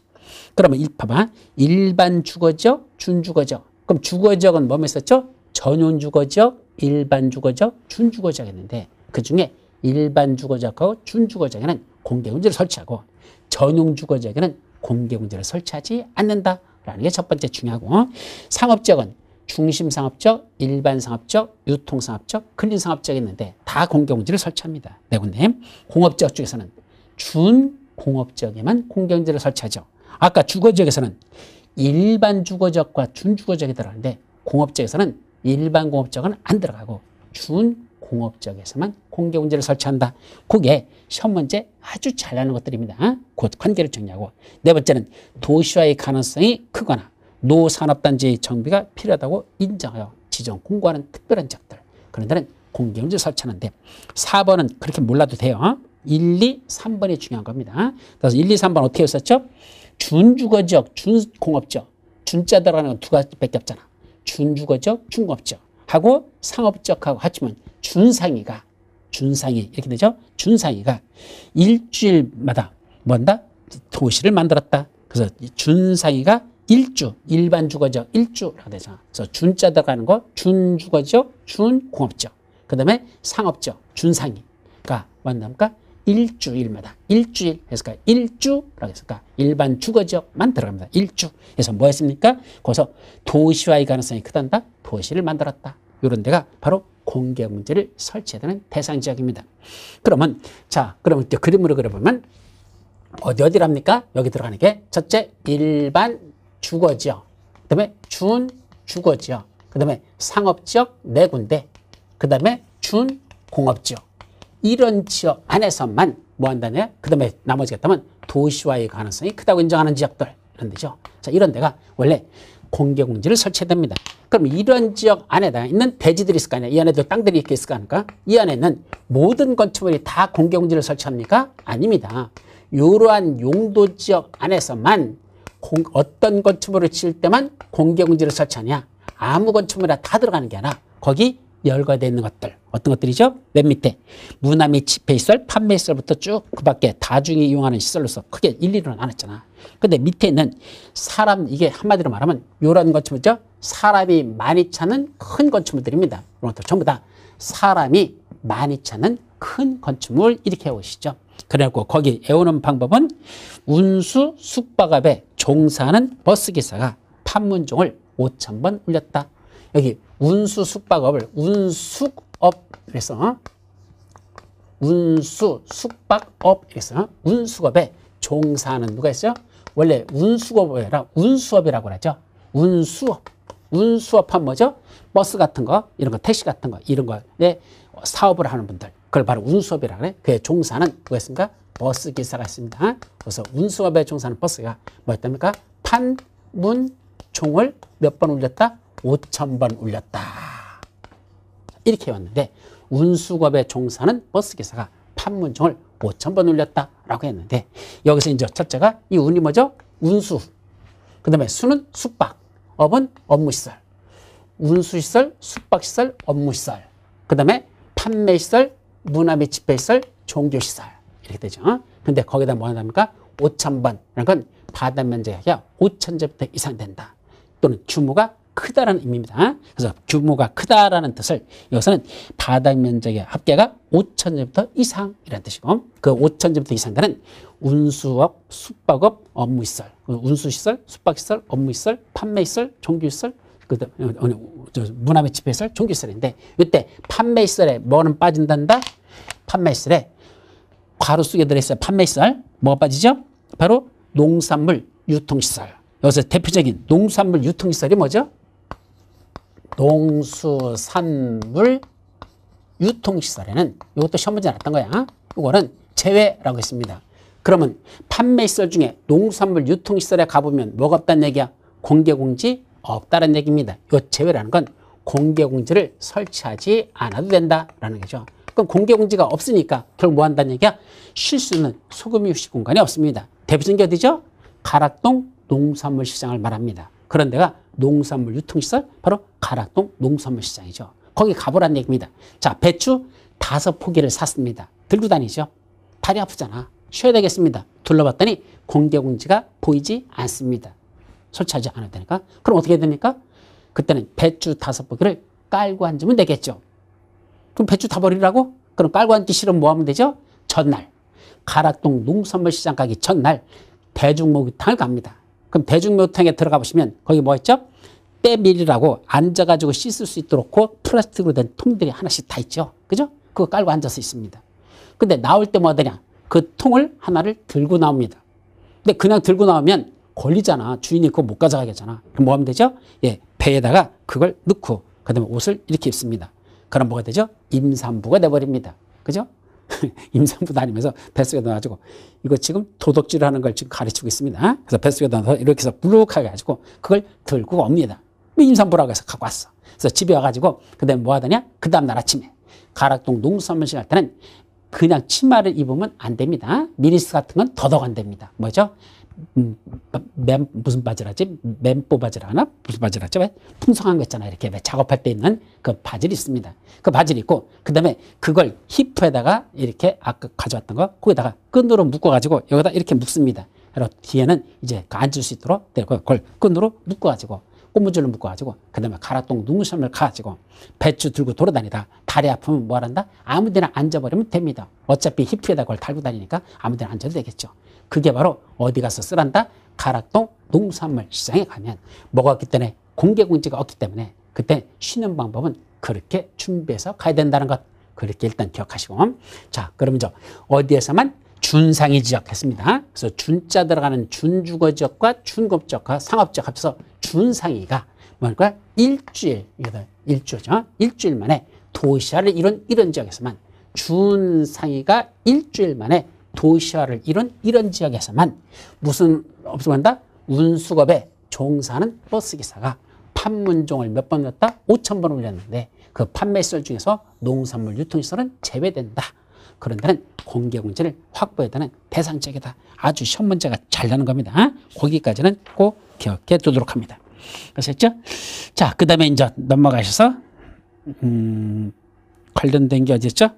그러면 봐봐. 일반 주거지역, 준주거지역. 그럼 주거지역은 뭐뭐 있었죠? 전용 주거지역, 일반 주거지역, 준주거지역 했는데 그중에 일반 주거지역하고 준주거지역에는 공개공지를 설치하고 전용 주거지역에는 공개공지를 설치하지 않는다라는 게 첫 번째 중요하고, 상업지역은 중심상업지역, 일반상업지역, 유통상업지역, 근린상업지역이 있는데 다 공개공지를 설치합니다. 네 군데. 공업지역 중에서는 준공업지역에만 공개공지를 설치하죠. 아까 주거지역에서는 일반 주거지역과 준주거지역이 들어가는데 공업지역에서는 일반 공업지역은 안 들어가고 준공업지역에서만 공개공지를 설치한다. 그게 시험 문제 아주 잘 나는 것들입니다. 그 관계를 정리하고, 네 번째는 도시화의 가능성이 크거나 노산업단지 정비가 필요하다고 인정하여 지정 공고하는 특별한 지역들, 그런 데는 공개공지를 설치하는데 4번은 그렇게 몰라도 돼요. 1, 2, 3번이 중요한 겁니다. 그래서 1, 2, 3번 어떻게 했었죠? 준주거지역, 준공업지역. 준자 들어가는 건 두 가지밖에 없잖아. 준주거지역, 준공업지역 하고 상업지역하고 합치면 준상위가 이렇게 되죠. 준상위가 일주일마다 뭔다? 도시를 만들었다. 그래서 준상위가 일주, 일반 주거지역 일주라고 되죠. 그래서 준자 들어가는 거 준주거지역, 준공업지역. 그 다음에 상업지역, 준상위가 뭔답니까? 일주일마다 일주일 해서 일주라고 했을까? 일반 주거지역만 들어갑니다. 일주. 그래서 뭐 했습니까? 거기서 도시화의 가능성이 크단다. 도시를 만들었다. 이런 데가 바로 공개공지를 설치해야 되는 대상 지역입니다. 그러면 그러면 이제 그림으로 그려보면 어디랍니까? 여기 들어가는 게 첫째 일반 주거지역, 그 다음에 준주거지역, 그 다음에 상업지역 네 군데, 그 다음에 준공업지역. 이런 지역 안에서만 뭐 한다냐? 그 다음에 나머지가 있다면 도시화의 가능성이 크다고 인정하는 지역들, 이런 데죠. 자, 이런 데가 원래 공개공지를 설치해야 됩니다. 그럼 이런 지역 안에다 있는 대지들이 있을 거 아니야. 이 안에도 땅들이 이렇게 있을 거 아닙니까? 이 안에는 모든 건축물이 다 공개공지를 설치합니까? 아닙니다. 이러한 용도 지역 안에서만 어떤 건축물을 지을 때만 공개공지를 설치하냐? 아무 건축물이나 다 들어가는 게 아니라 거기 열거되어 있는 것들. 어떤 것들이죠? 맨 밑에 문화 및 집회시설, 판매시설부터 쭉 그 밖에 다중이 이용하는 시설로서 크게 일일이로 나눴잖아. 근데 밑에 있는 사람, 이게 한마디로 말하면 이런 건축물이죠? 사람이 많이 찾는 큰 건축물들입니다. 이런 것들 전부 다 사람이 많이 찾는 큰 건축물 이렇게 오시죠. 그래갖고 거기 외우는 방법은 운수 숙박업에 종사하는 버스기사가 판문종을 5,000번 울렸다. 여기 운수 숙박업을 운숙업 그래서 운수 숙박업 그래서 운수업에 종사하는 누가 있어요? 원래 운수업이 아니라 운수업이라고 하죠. 운수업 하면 뭐죠? 버스 같은 거, 이런 거, 택시 같은 거, 이런 거에 사업을 하는 분들, 그걸 바로 운수업이라고 그래. 그에 종사하는 누가 있습니까? 버스 기사가 있습니다. 그래서 운수업에 종사하는 버스가 뭐였답니까? 판문종을 몇 번 울렸다? 5,000번 울렸다. 이렇게 왔는데 운수업에 종사하는 버스기사가 판문종을 5,000번 울렸다라고 했는데 여기서 이제 첫째가 이 운이 뭐죠? 운수. 그 다음에 수는 숙박, 업은 업무시설. 운수시설, 숙박시설, 업무시설. 그 다음에 판매시설, 문화 및 집회시설, 종교시설. 이렇게 되죠. 근데 거기다 뭐 한답니까? 5,000번. 라는 건 바다 면적이 5,000제곱미터 이상 된다. 또는 규모가 크다라는 의미입니다. 그래서 규모가 크다라는 뜻을 여기서는 바닥 면적의 합계가 5,000제곱미터 이상이라는 뜻이고, 그 5,000제곱미터 이상 되는 운수업, 숙박업, 업무시설, 운수시설, 숙박시설, 업무시설, 판매시설, 종교시설, 문화 및 집회시설, 종교시설인데 이때 판매시설에 뭐는 빠진단다? 판매시설에 괄호 속에 들어있어요. 판매시설 뭐가 빠지죠? 바로 농산물 유통시설. 여기서 대표적인 농산물 유통시설이 뭐죠? 농수산물 유통시설에는 이것도 시험 문제 나왔던 거야. 이거는 제외라고 했습니다. 그러면 판매시설 중에 농산물 유통시설에 가보면 뭐가 없다는 얘기야? 공개공지 없다는 얘기입니다. 이 제외라는 건 공개공지를 설치하지 않아도 된다라는 거죠. 그럼 공개공지가 없으니까 결국 뭐 한다는 얘기야? 쉴 수 있는 소규모 휴식 공간이 없습니다. 대표적인 게 어디죠? 가락동 농산물 시장을 말합니다. 그런 데가 농산물 유통시설, 바로 가락동 농산물 시장이죠. 거기 가보라는 얘기입니다. 자, 배추 5포기를 샀습니다. 들고 다니죠. 다리 아프잖아. 쉬어야 되겠습니다. 둘러봤더니 공개공지가 보이지 않습니다. 설치하지 않아도 되니까. 그럼 어떻게 해야 됩니까? 그때는 배추 5포기를 깔고 앉으면 되겠죠. 그럼 배추 다 버리라고? 그럼 깔고 앉기 싫으면 뭐 하면 되죠? 전날, 가락동 농산물 시장 가기 전날 대중목욕탕을 갑니다. 그럼 대중목욕탕에 들어가 보시면 거기 뭐 있죠? 때밀이라고 앉아가지고 씻을 수 있도록 플라스틱으로 된 통들이 하나씩 다 있죠. 그죠? 그거 깔고 앉아서 있습니다. 근데 나올 때 뭐 하더냐? 그 통을 하나를 들고 나옵니다. 근데 그냥 들고 나오면 걸리잖아. 주인이 그거 못 가져가겠잖아. 그럼 뭐 하면 되죠? 예, 배에다가 그걸 넣고 그다음에 옷을 이렇게 입습니다. 그럼 뭐가 되죠? 임산부가 돼버립니다. 그죠? 임산부 다니면서 뱃속에 넣어가지고 이거 지금 도덕질 하는 걸 지금 가르치고 있습니다. 그래서 뱃속에 넣어서 이렇게 해서 불룩하게 가지고 그걸 들고 옵니다. 임산부라고 해서 갖고 왔어. 그래서 집에 와가지고 그다음에 뭐 하더냐? 그 다음날 아침에 가락동 농산물시 갈 때는 그냥 치마를 입으면 안 됩니다. 미니스 같은 건 더더욱 안 됩니다. 뭐죠? 무슨 바지라지? 멤뽀 바지라나? 무슨 바지라죠? 풍성한 거 있잖아요. 이렇게 작업할 때 있는 그 바지를 입습니다. 그 바지를 입고 그 다음에 그걸 히프에다가 이렇게 아까 가져왔던 거 거기다가 끈으로 묶어가지고 여기다 이렇게 묶습니다. 그리고 뒤에는 이제 앉을 수 있도록 그걸 끈으로 묶어가지고 고무줄로 묶어가지고 그 다음에 가락동 농산물 가가지고 배추 들고 돌아다니다 다리 아프면 뭐 한다? 아무 데나 앉아버리면 됩니다. 어차피 히프에다 그걸 달고 다니니까 아무 데나 앉아도 되겠죠. 그게 바로 어디 가서 쓰란다? 가락동 농산물 시장에 가면 뭐가 없기 때문에 공개공지가 없기 때문에 그때 쉬는 방법은 그렇게 준비해서 가야 된다는 것. 그렇게 일단 기억하시고. 자, 그러면 어디에서만? 준상위 지역 했습니다. 그래서 준자 들어가는 준주거지역과 준급지역과 상업지역 합쳐서 준상위가 뭐랄까? 일주일, 일주죠. 일주일 만에 도시화를 이룬 이런 지역에서만, 준상위가 일주일 만에 도시화를 이룬 이런 지역에서만 무슨 업소가 한다? 운수업에 종사하는 버스기사가 판문종을 몇 번 넣었다? 5,000번 올렸는데 그 판매시설 중에서 농산물 유통시설은 제외된다. 그런 데는 공개공지를 확보해야 되는 대상 지역이다. 아주 시험 문제가 잘 나는 겁니다. 거기까지는 꼭 기억해 두도록 합니다. 아셨죠? 자, 그 다음에 이제 넘어가셔서 관련된 게 어디였죠?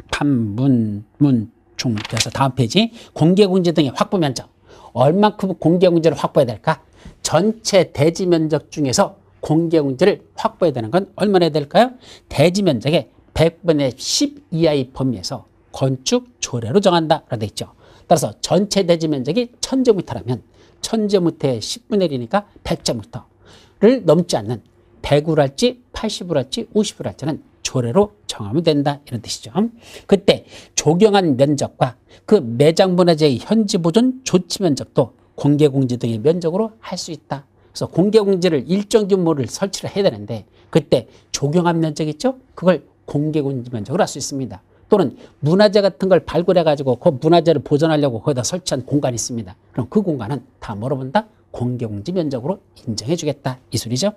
판문종. 그래서 다음 페이지 공개공지 등의 확보 면적. 얼만큼 공개공지를 확보해야 될까? 전체 대지 면적 중에서 공개공지를 확보해야 되는 건 얼마나 해야 될까요? 대지 면적의 100분의 10 이하의 범위에서 건축 조례로 정한다 라고 되어 있죠. 따라서 전체 대지 면적이 1000제곱미터라면 1000제곱미터의 10분의 1이니까 100제곱미터를 넘지 않는 100으로 할지 80으로 할지 50으로 할지는 조례로 정하면 된다 이런 뜻이죠. 그때 조경한 면적과 그 매장분화재의 현지 보존 조치 면적도 공개공지 등의 면적으로 할 수 있다. 그래서 공개공지를 일정 규모를 설치를 해야 되는데 그때 조경한 면적 있죠? 그걸 공개공지 면적으로 할 수 있습니다. 또는 문화재 같은 걸 발굴해가지고 그 문화재를 보존하려고 거기다 설치한 공간이 있습니다. 그럼 그 공간은 다 뭐로 본다? 공개공지 면적으로 인정해 주겠다 이 소리죠.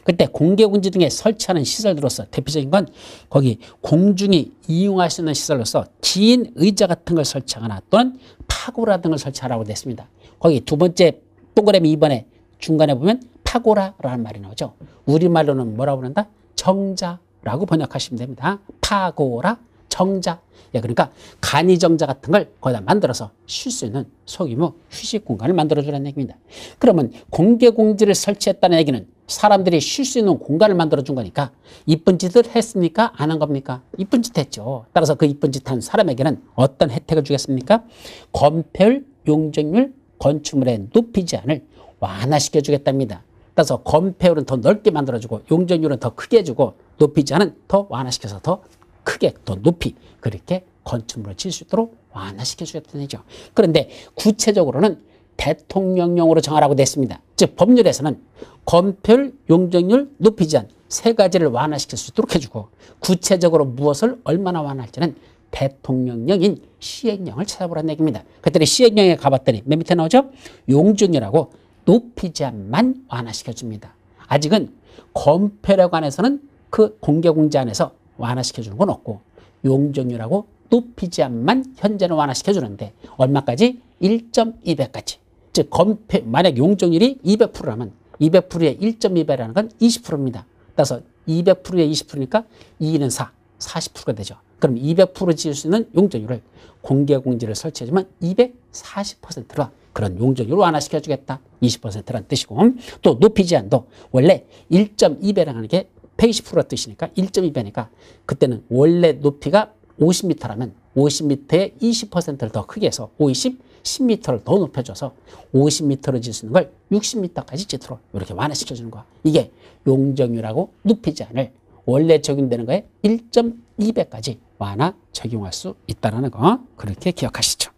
그때 공개공지 등에 설치하는 시설들로서 대표적인 건 거기 공중이 이용할 수 있는 시설로서 긴 의자 같은 걸 설치하거나 또는 파고라 등을 설치하라고 됐습니다. 거기 두 번째 동그라미 2번에 중간에 보면 파고라라는 말이 나오죠. 우리말로는 뭐라고 그런다? 정자라고 번역하시면 됩니다. 파고라, 정자. 예, 그러니까 간이정자 같은 걸 거기다 만들어서 쉴 수 있는 소규모 휴식 공간을 만들어주라는 얘기입니다. 그러면 공개공지를 설치했다는 얘기는 사람들이 쉴 수 있는 공간을 만들어준 거니까 이쁜 짓을 했습니까? 안 한 겁니까? 이쁜 짓 했죠. 따라서 그 이쁜 짓 한 사람에게는 어떤 혜택을 주겠습니까? 건폐율, 용적률, 건축물의 높이 제한을 완화시켜 주겠답니다. 따라서 건폐율은 더 넓게 만들어주고 용적률은 더 크게 해주고 높이 제한은 더 완화시켜서 더 크게 더 높이 그렇게 건축물을 지을 수 있도록 완화시켜 주겠다는 얘기죠. 그런데 구체적으로는 대통령령으로 정하라고 됐습니다. 즉 법률에서는 건폐율, 용적률, 높이 제한 세 가지를 완화시킬 수 있도록 해주고 구체적으로 무엇을 얼마나 완화할지는 대통령령인 시행령을 찾아보라는 얘기입니다. 그랬더니 시행령에 가봤더니 맨 밑에 나오죠? 용적률하고 높이 제한만 완화시켜 줍니다. 아직은 건폐에 관해서는 그 공개공제 안에서 완화시켜주는 건 없고 용적률하고 높이 제한만 현재는 완화시켜주는데 얼마까지? 1.2배까지. 즉 건폐 만약 용적률이 200%라면 200%의 1.2배라는 건 20%입니다. 따라서 200%의 20%니까 2는 4, 40%가 되죠. 그럼 200% 지을 수 있는 용적률을 공개공제를 설치해주면 240%로 그런 용적률을 완화시켜주겠다. 20%라는 뜻이고 또 높이 제한도 원래 1.2배라는 게 120%가 뜻이니까 1.2배니까 그때는 원래 높이가 50m라면 50m에 20%를 더 크게 해서 10m를 더 높여줘서 50m를 질 수 있는 걸 60m까지 짓도록 이렇게 완화시켜주는 거야. 이게 용적률하고 높이 제한을 원래 적용되는 거에 1.2배까지 완화 적용할 수 있다는 거 그렇게 기억하시죠.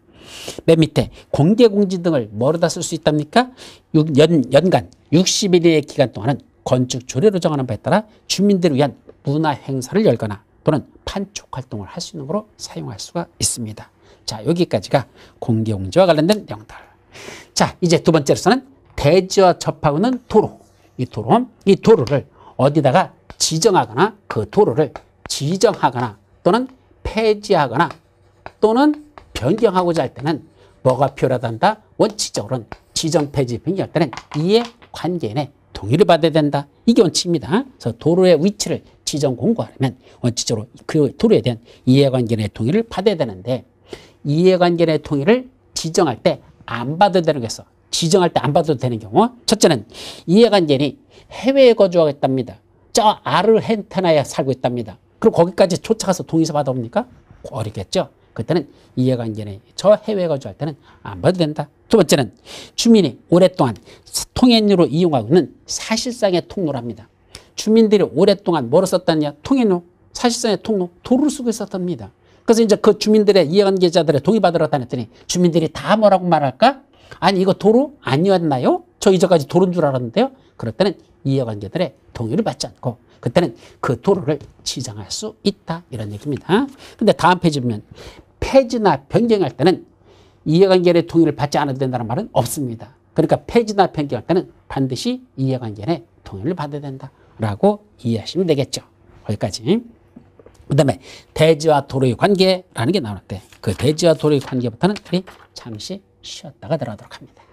맨 밑에 공개공지 등을 뭐로다 쓸 수 있답니까? 연간 60일의 기간 동안은 건축 조례로 정하는 바에 따라 주민들을 위한 문화 행사를 열거나 또는 판촉 활동을 할 수 있는 거로 사용할 수가 있습니다. 자, 여기까지가 공개공지와 관련된 내용들. 자, 이제 두 번째로서는 대지와 접하고 있는 도로. 이 도로를 어디다가 지정하거나 그 도로를 지정하거나 또는 폐지하거나 또는 변경하고자 할 때는 뭐가 필요하단다? 원칙적으로는 지정, 폐지, 변경할 때는 이해관계인의 동의를 받아야 된다. 이게 원칙입니다. 그래서 도로의 위치를 지정 공고하려면 원칙적으로 그 도로에 대한 이해관계인의 동의를 받아야 되는데 이해관계인의 동의를 지정할 때 안 받아도 되는 게 있어. 지정할 때 안 받아도 되는 경우 첫째는 이해관계인이 해외에 거주하고 있답니다. 저 아르헨티나에 살고 있답니다. 그럼 거기까지 쫓아가서 동의서 받아옵니까? 어렵겠죠. 그때는 이해관계인이 저 해외에 거주할 때는 안 받아도 된다. 두 번째는 주민이 오랫동안 통행로로 이용하고 있는 사실상의 통로랍니다. 주민들이 오랫동안 뭐로 썼다냐? 통행로, 사실상의 통로, 도로를 쓰고 있었답니다. 그래서 이제 그 주민들의 이해관계자들의 동의받으러 다녔더니 주민들이 다 뭐라고 말할까? 아니 이거 도로 아니었나요? 저 이전까지 도로인 줄 알았는데요. 그럴 때는 이해관계들의 동의를 받지 않고 그때는 그 도로를 지정할 수 있다 이런 얘기입니다. 근데 다음 페이지 보면 폐지나 변경할 때는 이해관계의 동의를 받지 않아도 된다는 말은 없습니다. 그러니까 폐지나 변경할 때는 반드시 이해관계의 동의를 받아야 된다라고 이해하시면 되겠죠. 거기까지. 그 다음에 대지와 도로의 관계라는 게 나오는데 그 대지와 도로의 관계부터는 우리 잠시 쉬었다가 들어가도록 합니다.